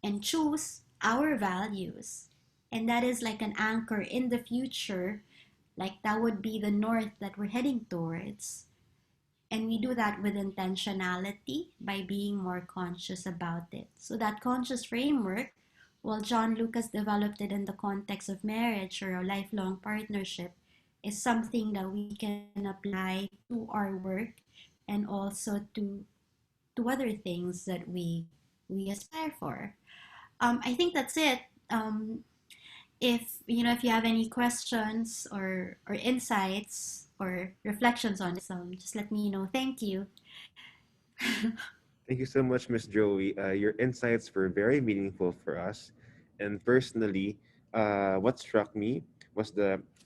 and choose our values. And that is like an anchor in the future, like that would be the north that we're heading towards. And we do that with intentionality by being more conscious about it. So, that conscious framework, while John Lucas developed it in the context of marriage or a lifelong partnership, is something that we can apply to our work and also to other things that we aspire for. I think that's it. If you have any questions or insights or reflections on this, just let me know. Thank you. Thank you so much, Miss Joey. Your insights were very meaningful for us. And personally, what struck me was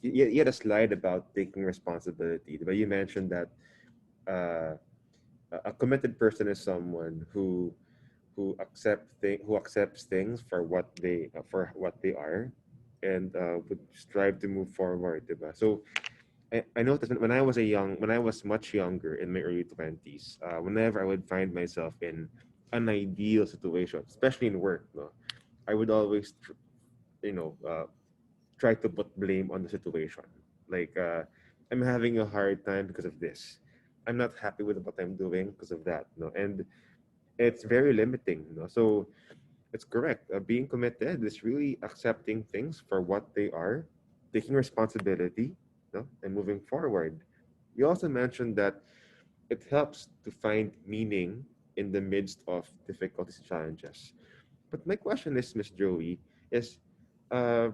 you had a slide about taking responsibility. But you mentioned that uh, a committed person is someone who accepts things for what they are, and would strive to move forward, diba? So I noticed when I was much younger in my early 20s, whenever I would find myself in an ideal situation, especially in work, no, I would always you know uh, try to put blame on the situation. Like, I'm having a hard time because of this. I'm not happy with what I'm doing because of that. No, and it's very limiting. No, so it's correct. Being committed is really accepting things for what they are, taking responsibility, no, and moving forward. You also mentioned that it helps to find meaning in the midst of difficulties and challenges. But my question is, Miss Joey, is uh,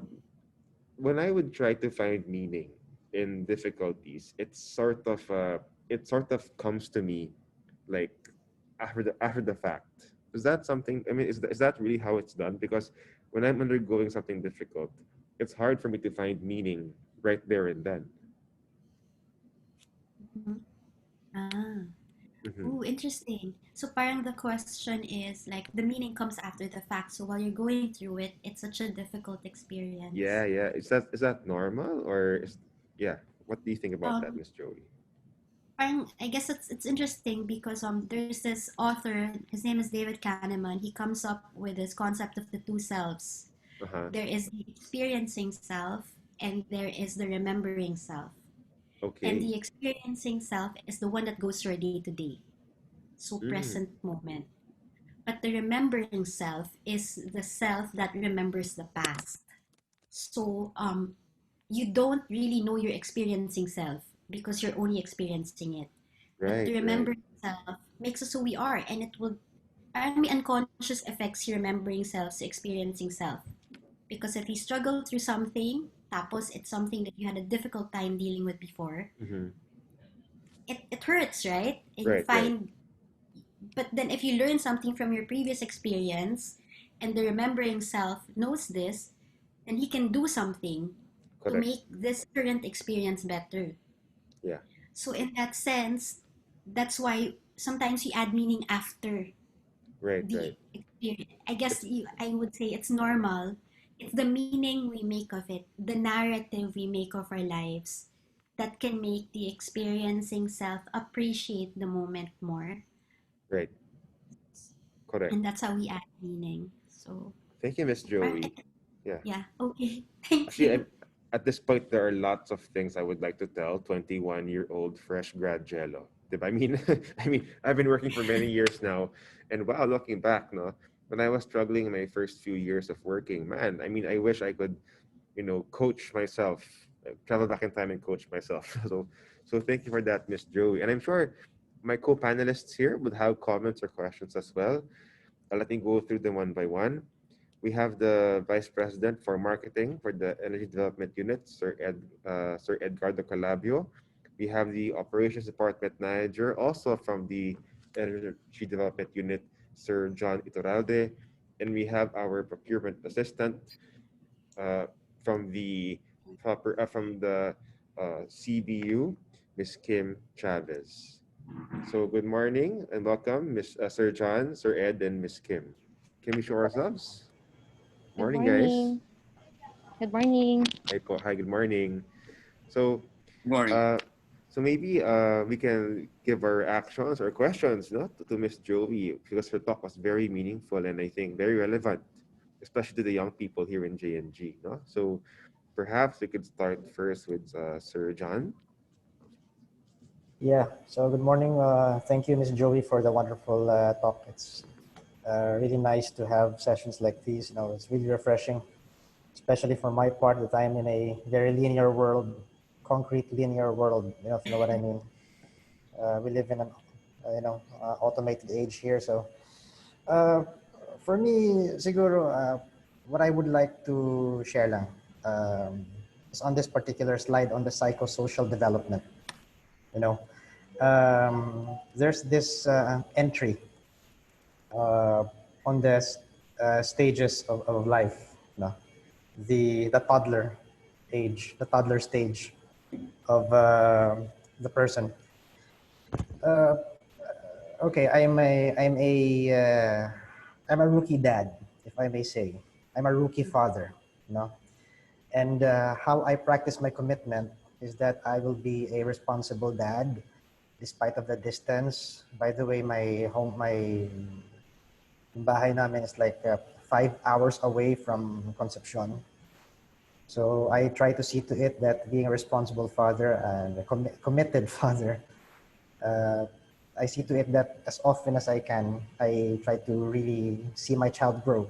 when I would try to find meaning in difficulties, it sort of comes to me like after the fact. Is that something? I mean, is that really how it's done? Because when I'm undergoing something difficult, it's hard for me to find meaning right there and then. Mhm. Ah. Hmm. Ooh, interesting. So parang the question is like the meaning comes after the fact. So while you're going through it, it's such a difficult experience. Yeah, yeah. Is that normal or is yeah? What do you think about that, Um, Miss Joey? parang I guess it's interesting because there's this author. His name is David Kahneman. He comes up with this concept of the two selves. Uh huh. There is the experiencing self and there is the remembering self. And Okay. the experiencing self is the one that goes through day to day, so Mm, present moment. But the remembering self is the self that remembers the past. So you don't really know your experiencing self because you're only experiencing it. But the right, right. remembering self makes us who we are, and it will, I mean, unconscious affects your remembering self's experiencing self. Because if you struggle through something, tapos it's something that you had a difficult time dealing with before, Mm-hmm. it hurts, right? And you Right, right. find, but then if you learn something from your previous experience and the remembering self knows this, then he can do something to Correct. make this current experience better. Yeah. So in that sense, that's why sometimes you add meaning after Right, right. the experience. I guess It's I would say it's normal. It's the meaning we make of it, the narrative we make of our lives that can make the experiencing self appreciate the moment more. right. Correct. And that's how we add meaning. So, Thank you, Miss parang, Joey. Yeah. yeah, okay. Thank Actually, you. at this point, there are lots of things I would like to tell 21-year-old fresh grad Jello. Diba? I mean, I mean, I've been working for many years now, and wow, looking back, no, when I was struggling in my first few years of working, man, I mean, I wish I could, coach myself, travel back in time and coach myself. So thank you for that, Miss Joey. And I'm sure my co-panelists here would have comments or questions as well. Let me go through them one by one. We have the Vice President for Marketing for the Energy Development Unit, Sir Edgardo Calabio. We have the Operations Department Manager, also from the Energy Development Unit, Sir John Iturralde. And we have our Procurement Assistant uh, from the CBU, Miss Kim Chavez. So good morning and welcome, Sir John, Sir Ed, and Miss Kim. Can we show ourselves? Good Morning, guys. morning. Good morning. Hi, good morning. So, Good morning. uh, maybe we can give our actions or questions, no, to Miss Joey because her talk was very meaningful and I think very relevant, especially to the young people here in JNG, no. So perhaps we could start first with Sir John. Yeah. So good morning. Thank you, Miss Joey, for the wonderful talk. It's really nice to have sessions like these. It's really refreshing, especially for my part that I'm in a very linear world, concrete linear world. If you know what I mean. We live in an, automated age here. So uh, for me, siguro, what I would like to share lang is on this particular slide on the psychosocial development. You know, there's this entry uh, on the stages of life, the toddler age, the toddler stage of the person. Uh, okay, I'm a rookie dad, if I may say. I'm a rookie father, you know. And how I practice my commitment is that I will be a responsible dad despite of the distance. By the way, my bahay namin is like 5 hours away from Concepcion. So I try to see to it that being a responsible father and a committed father, uh, I see to it that as often as I can, I try to really see my child grow.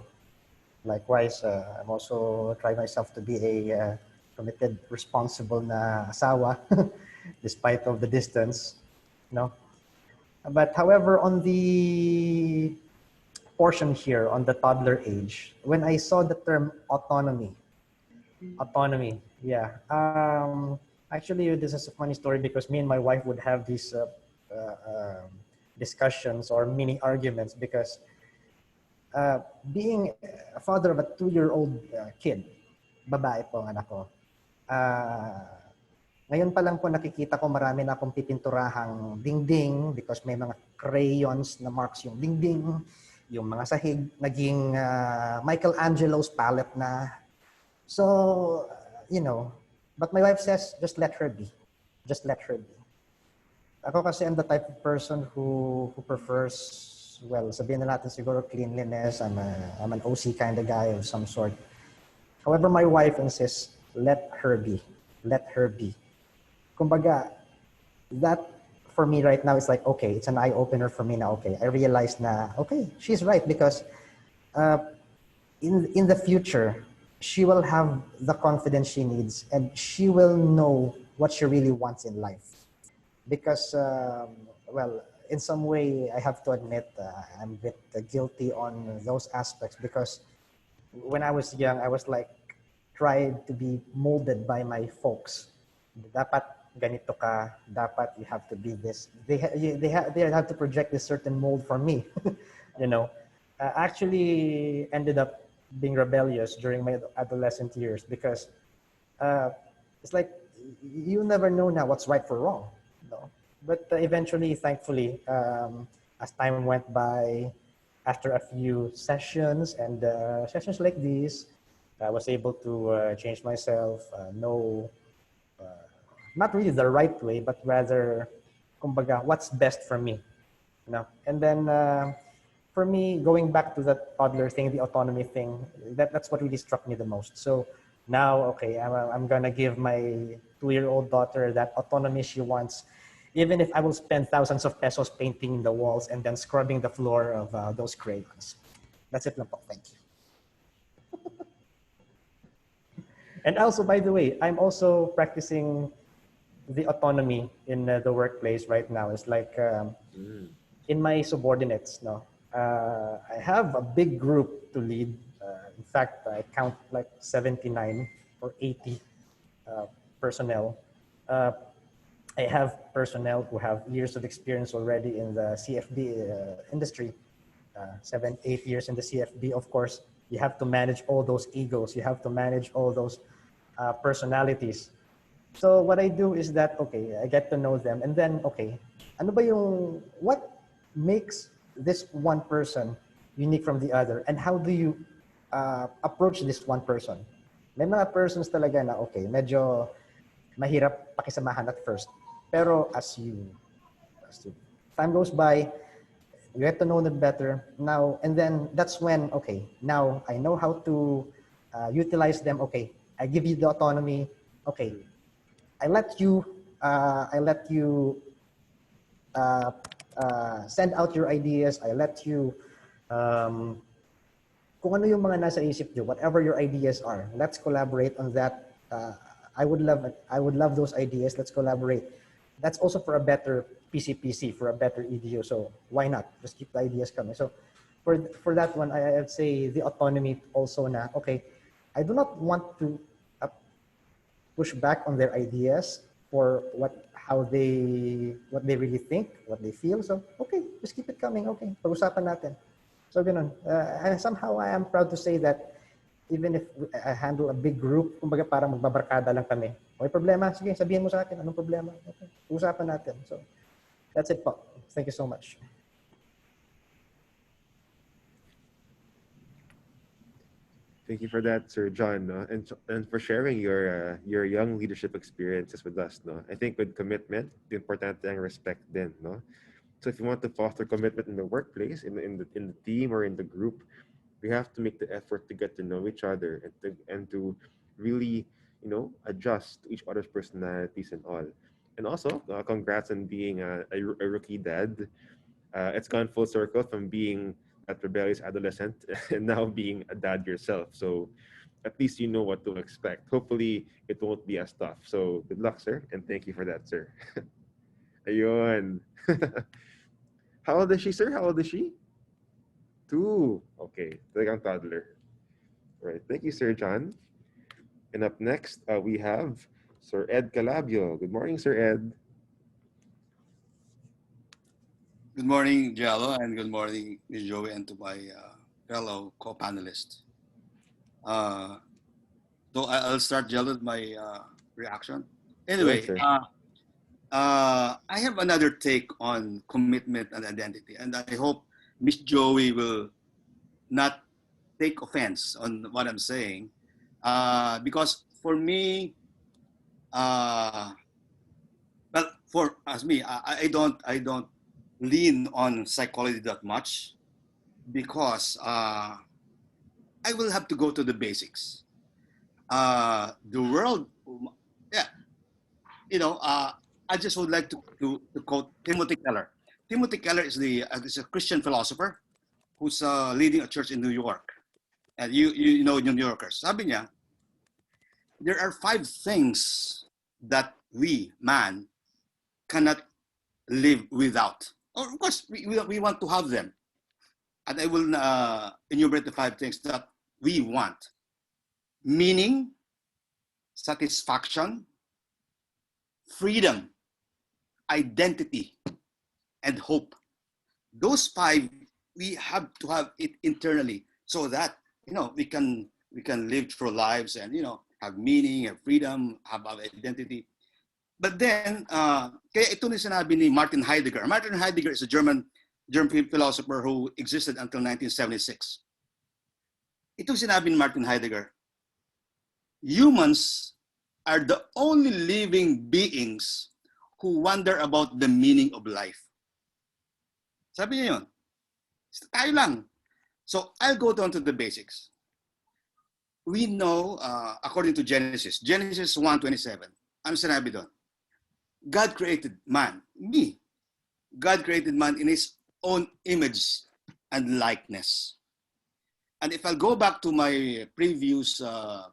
Likewise, I'm also trying myself to be a committed, responsible na asawa, despite of the distance, you know. But however, on the portion here on the toddler age, when I saw the term autonomy, yeah. Actually, this is a funny story because me and my wife would have these discussions or mini arguments because being a father of a 2-year-old kid, babae po ang anak ko, ngayon pa lang po nakikita ko marami na akong pipinturahang dingding because may mga crayons na marks yung dingding, yung mga sahig, naging Michelangelo's palette na. So, but my wife says, just let her be. Just let her be. Ako kasi I'm the type of person who prefers, well, sabihin na natin siguro cleanliness. I'm an OC kind of guy of some sort. However, my wife insists let her be. Let her be. Kumbaga, that for me right now is like, okay, it's an eye opener for me now. Okay, I realize na, okay, she's right because uh, in the future, she will have the confidence she needs and she will know what she really wants in life. Because, well, in some way, I have to admit I'm a bit guilty on those aspects because when I was young, I was like tried to be molded by my folks. Dapat ganito ka, dapat you have to be this. They have to project this certain mold for me, you know. Actually ended up being rebellious during my adolescent years because uh, it's like you never know now what's right for wrong, you know. But eventually, thankfully, as time went by, after a few sessions and sessions like these, I was able to change myself, know not really the right way, but rather, kumbaga, what's best for me, you know. And then for me, going back to that toddler thing, the autonomy thing, that's what really struck me the most. So now, okay, I'm gonna give my 2-year-old daughter that autonomy she wants, even if I will spend thousands of pesos painting the walls and then scrubbing the floor of those crayons. That's it lang po. Thank you. And also, by the way, I'm also practicing the autonomy in the workplace right now. It's like in my subordinates, no, I have a big group to lead. In fact, I count like 79 or 80 personnel. Uh, I have personnel who have years of experience already in the CFD industry, 7, 8 years in the CFD. Of course, you have to manage all those egos. You have to manage all those personalities. So what I do is that, okay, I get to know them and then, okay, ano ba yung, what makes this one person unique from the other and how do you approach this one person? May mga persons talaga na, okay, medyo mahirap pakisamahan at first. Pero as time goes by, you get to know them better now, and then that's when, okay, now I know how to utilize them. Okay, I give you the autonomy. Okay, I let you send out your ideas. I let you kung ano yung mga nasa isip nyo, whatever your ideas are, let's collaborate on that. I would love those ideas. Let's collaborate. That's also for a better PCPC, for a better EDU. So why not? Just keep the ideas coming. So for that one, I'd say the autonomy also na, okay, I do not want to push back on their ideas for what they really think, what they feel. So okay, just keep it coming. Okay, pag-usapan natin. So ganun. And somehow I am proud to say that even if I handle a big group, kumbaga parang magbabarkada lang kami. May problema? Sige, sabihin mo sa akin, anong problema? Okay, usapan natin. So that's it po. Thank you so much. Thank you for that, Sir John, no? And for sharing your young leadership experiences with us. No? I think with commitment, the important thing respect din. No? So if you want to foster commitment in the workplace, in the team or in the group, we have to make the effort to get to know each other and to really adjust to each other's personalities and all. And also, congrats on being a rookie dad. It's gone full circle from being that rebellious adolescent and now being a dad yourself. So at least you know what to expect. Hopefully, it won't be as tough. So good luck, sir, and thank you for that, sir. Ayun. How old is she, sir? How old is she? 2. Okay, talagang toddler. All right, thank you, Sir John. And up next, we have Sir Ed Calabio. Good morning, Sir Ed. Good morning, Jello, and good morning, Ms. Joey, and to my fellow co-panelists. So I'll start, Jello, with my reaction. Go ahead, Anyway, sir. I have another take on commitment and identity, and I hope Miss Joey will not take offense on what I'm saying, because for me, well, for as me, I don't lean on psychology that much because I will have to go to the basics. the world, yeah, I just would like to quote Timothy Keller. Timothy Keller is a Christian philosopher who's leading a church in New York. And you know New Yorkers. Sabi niya, there are 5 things that we, man, cannot live without. Of course, we want to have them. And I will enumerate the 5 things that we want. Meaning, satisfaction, freedom, identity, and hope. Those 5, we have to have it internally so that we can live through lives and have meaning, have freedom, have our identity. But then, kaya ito na sinabi ni Martin Heidegger. Martin Heidegger is a German philosopher who existed until 1976. Ito sinabi ni Martin Heidegger, humans are the only living beings who wonder about the meaning of life. Sabi niya yun. Tayo lang. So, I'll go down to the basics. We know, according to Genesis 1:27, ano sinabi doon? God created man, me. God created man in his own image and likeness. And if I'll go back to my previous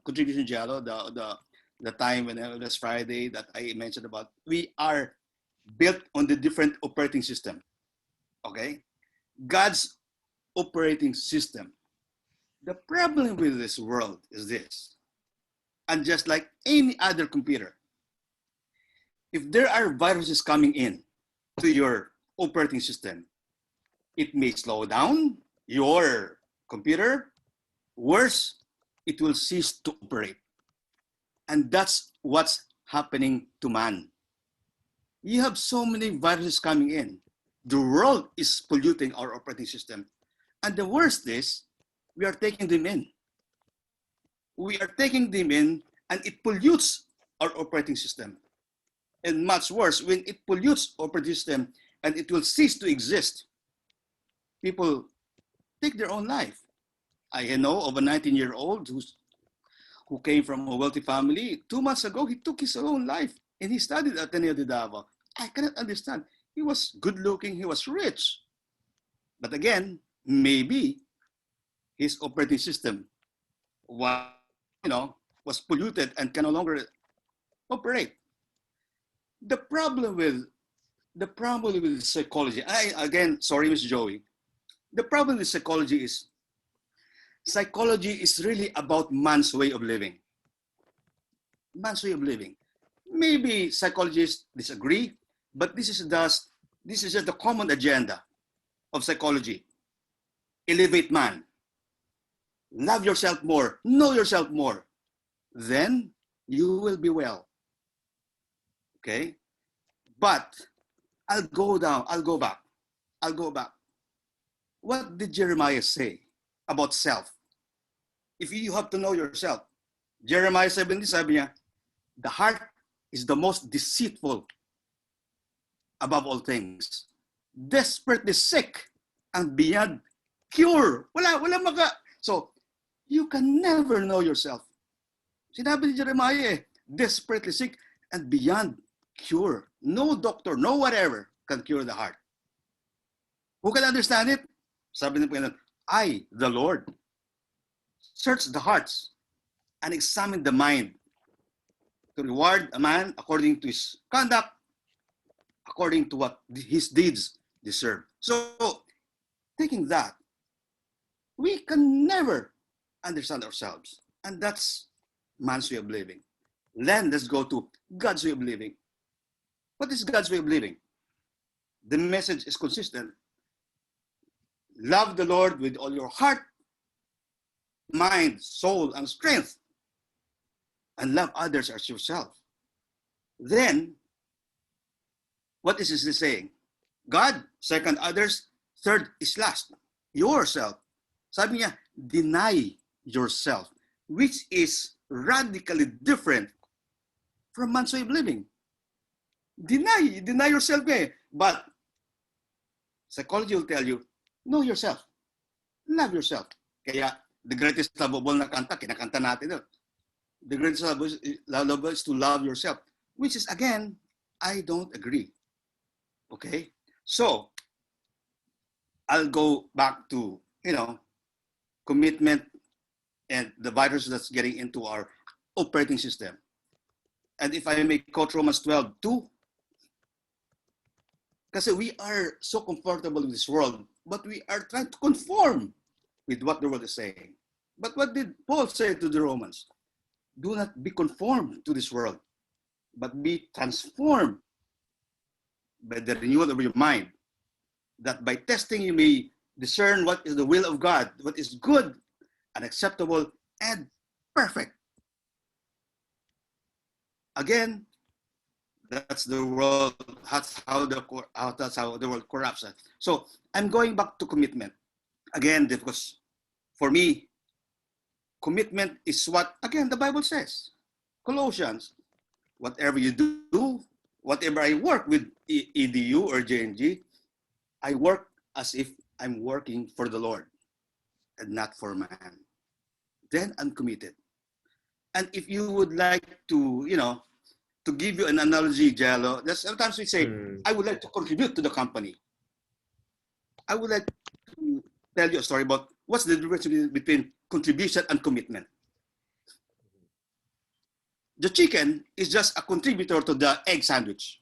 contribution, Giallo, the time when it was Friday that I mentioned about, we are built on the different operating system. Okay? God's operating system. The problem with this world is this. And just like any other computer, if there are viruses coming in to your operating system, it may slow down your computer. Worse, it will cease to operate. And that's what's happening to man. You have so many viruses coming in. The world is polluting our operating system. And the worst is, we are taking them in. We are taking them in, and it pollutes our operating system. And much worse, when it pollutes our operating system and it will cease to exist, people take their own life. I know of a 19-year-old who came from a wealthy family. 2 months ago, he took his own life, and he studied at Ateneo de Davao. I cannot understand. He was good-looking, he was rich. But again, maybe his operating system was polluted and can no longer operate. The problem with psychology, sorry, Miss Joey. The problem with psychology is really about man's way of living. Man's way of living. Maybe psychologists disagree, but this is just the common agenda of psychology. Elevate man. Love yourself more. Know yourself more. Then you will be well. Okay? But I'll go back. What did Jeremiah say about self? If you have to know yourself, Jeremiah 17, sabi niya, the heart is the most deceitful above all things. Desperately sick and beyond cure. So, you can never know yourself. Sinabi ni Jeremiah, desperately sick and beyond cure. No doctor, no whatever can cure the heart. Who can understand it? Sabi ng Panginoon, I, the Lord, search the hearts and examine the mind to reward a man according to his conduct, according to what his deeds deserve. So, taking that, we can never understand ourselves. And that's man's way of living. Then let's go to God's way of living. What is God's way of living? The message is consistent. Love the Lord with all your heart, mind, soul, and strength. And love others as yourself. Then, what is this saying? God, second others, third is last. Yourself. Sabi niya, deny yourself, which is radically different from man's way of living. Deny yourself eh. But psychology will tell you, know yourself. Love yourself. Kaya, the greatest love of all na kanta, kinakanta natin doon. The greatest love is to love yourself, which is, again, I don't agree. Okay? So, I'll go back to, commitment and the virus that's getting into our operating system. And if I may quote Romans 12:2, because we are so comfortable with this world, but we are trying to conform with what the world is saying. But what did Paul say to the Romans? Do not be conformed to this world, but be transformed by the renewal of your mind, that by testing you may discern what is the will of God, what is good and acceptable and perfect. Again, that's the world. That's how the world corrupts us. So I'm going back to commitment again, because for me, commitment is what, again, the Bible says. Colossians, whatever you do, whatever I work with EDU or JNG, I work as if I'm working for the Lord and not for man. Then I'm committed. And if you would like to, to give you an analogy, Jello, sometimes we say, I would like to contribute to the company. I would like to tell you a story about what's the difference between contribution and commitment. The chicken is just a contributor to the egg sandwich,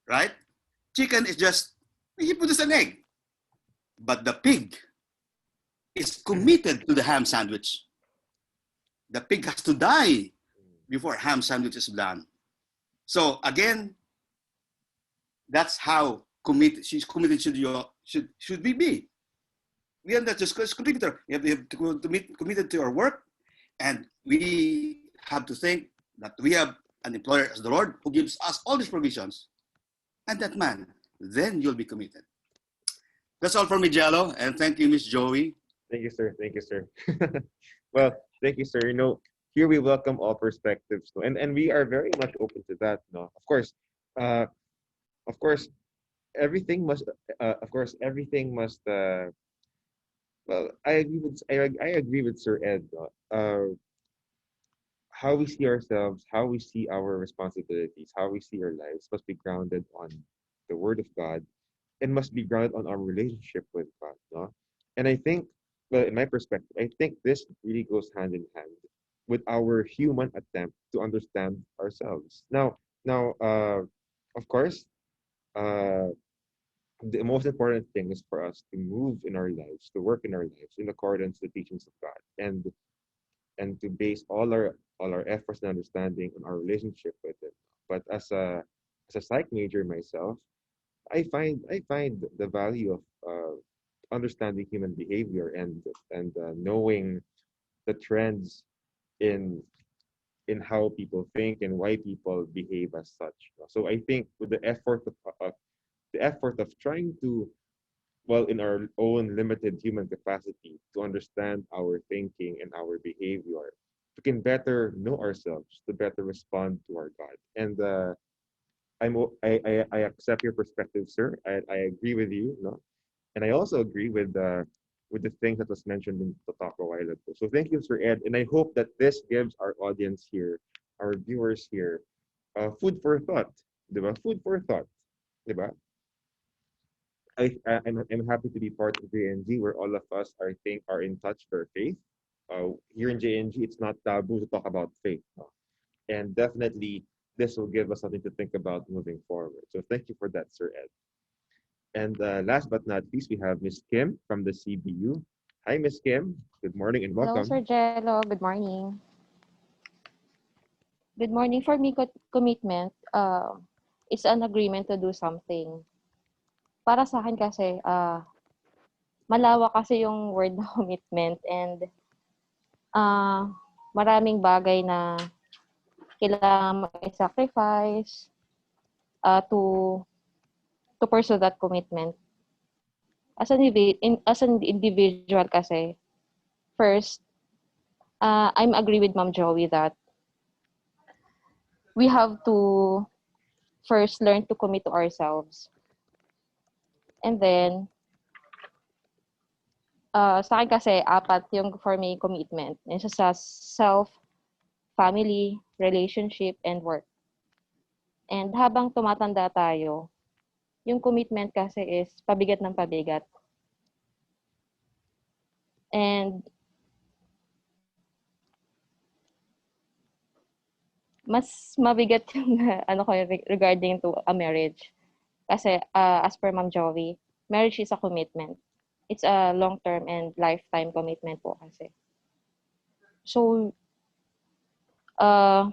right? Chicken is just, he produces an egg. But the pig is committed to the ham sandwich. The pig has to die before ham sandwich is done. So again, that's how she's committed should we be. We are not just a contributor. We have to be committed to our work, and we have to think that we have an employer as the Lord who gives us all these provisions. And that man, then you'll be committed. That's all for me, Jello, and thank you, Miss Joey. Thank you, sir. Thank you, sir. Well, thank you, sir. Here we welcome all perspectives, and we are very much open to that. No, uh, of course, everything must. Everything must. Well, I agree with Sir Ed. How we see ourselves, how we see our responsibilities, how we see our lives must be grounded on the Word of God, and must be grounded on our relationship with God. No? And I think, well, in my perspective, I think this really goes hand in hand with our human attempt to understand ourselves. Now, of course, uh, the most important thing is for us to move in our lives, to work in our lives in accordance with the teachings of God, and to base all our efforts and understanding on our relationship with Him. But as a psych major myself, I find the value of understanding human behavior and knowing the trends in how people think and why people behave as such. So I think with the effort of trying to, well, in our own limited human capacity, to understand our thinking and our behavior, we can better know ourselves, to better respond to our God. And I accept your perspective, sir. I agree with you, no? And I also agree with the things that was mentioned in the talk a while ago. So thank you, Sir Ed, and I hope that this gives our audience here, our viewers here, food for thought, diba? Food for thought, diba? I'm happy to be part of JNG, where all of us are in touch with our faith. Here in JNG, it's not taboo to talk about faith, no? And definitely this will give us something to think about moving forward. So thank you for that, Sir Ed. And last but not least, we have Miss Kim from the CBU. Hi, Miss Kim. Good morning and Hello, Sir welcome. Jello. Good morning. Good morning. For me, commitment is an agreement to do something. Para sa akin kasi, malawak kasi yung word na commitment, and uh, maraming bagay na kailangan mo i-sacrifice to pursue that commitment. As an individual kasi, first, I'm agree with Ma'am Joey that we have to first learn to commit to ourselves. And then, sa akin kasi, apat yung for me commitment. Isa sa family, relationship, and work. And habang tumatanda tayo, yung commitment kasi is pabigat ng pabigat. And mas mabigat yung ano ko regarding to a marriage. Kasi as per Ma'am Joey, marriage is a commitment. It's a long-term and lifetime commitment po kasi. So, uh,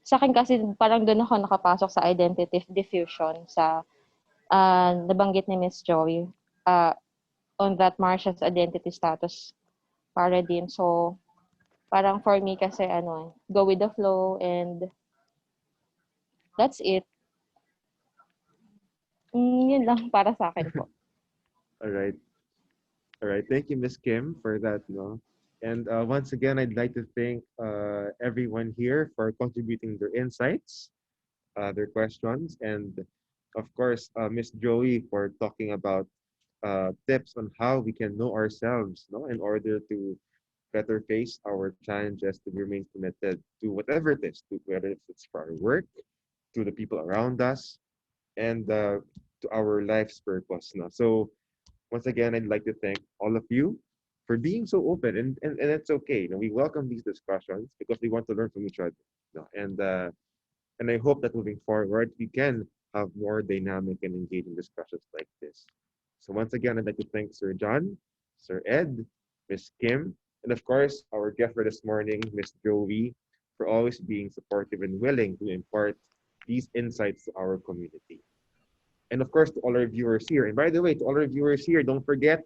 sa akin kasi parang doon ako nakapasok sa identity diffusion sa nabanggit ni Miss Joey uh, on that Martian's identity status paradigm. So, parang for me kasi go with the flow and that's it. Yun lang para sa akin po. All right. All right. Thank you, Miss Kim, for that. No. And once again, I'd like to thank everyone here for contributing their insights, their questions, and of course, Miss Joey for talking about tips on how we can know ourselves, no, in order to better face our challenges to remain committed to whatever it is, to whether it's for our work, to the people around us, and to our life's purpose. No? So once again, I'd like to thank all of you for being so open, and it's okay. You know, we welcome these discussions because we want to learn from each other. You know, and I hope that moving forward, we can have more dynamic and engaging discussions like this. So once again, I'd like to thank Sir John, Sir Ed, Miss Kim, and of course, our guest for this morning, Miss Joey, for always being supportive and willing to impart these insights to our community. And of course, to all our viewers here. And by the way, to all our viewers here, don't forget,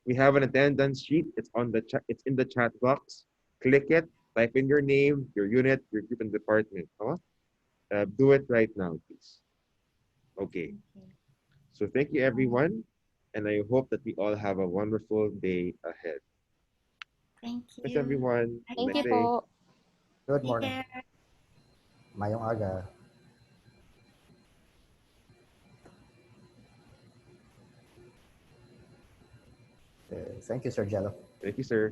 we have an attendance sheet. It's on the chat. It's in the chat box. Click it. Type in your name, your unit, your group, and department. Huh? Do it right now, please. Okay. So thank you, everyone. And I hope that we all have a wonderful day ahead. Thank Thanks, you. everyone. Have a Thank nice you Bye. day. po. Good Take morning. care. Mayong aga. Thank you, Sir Jello. Thank you, sir.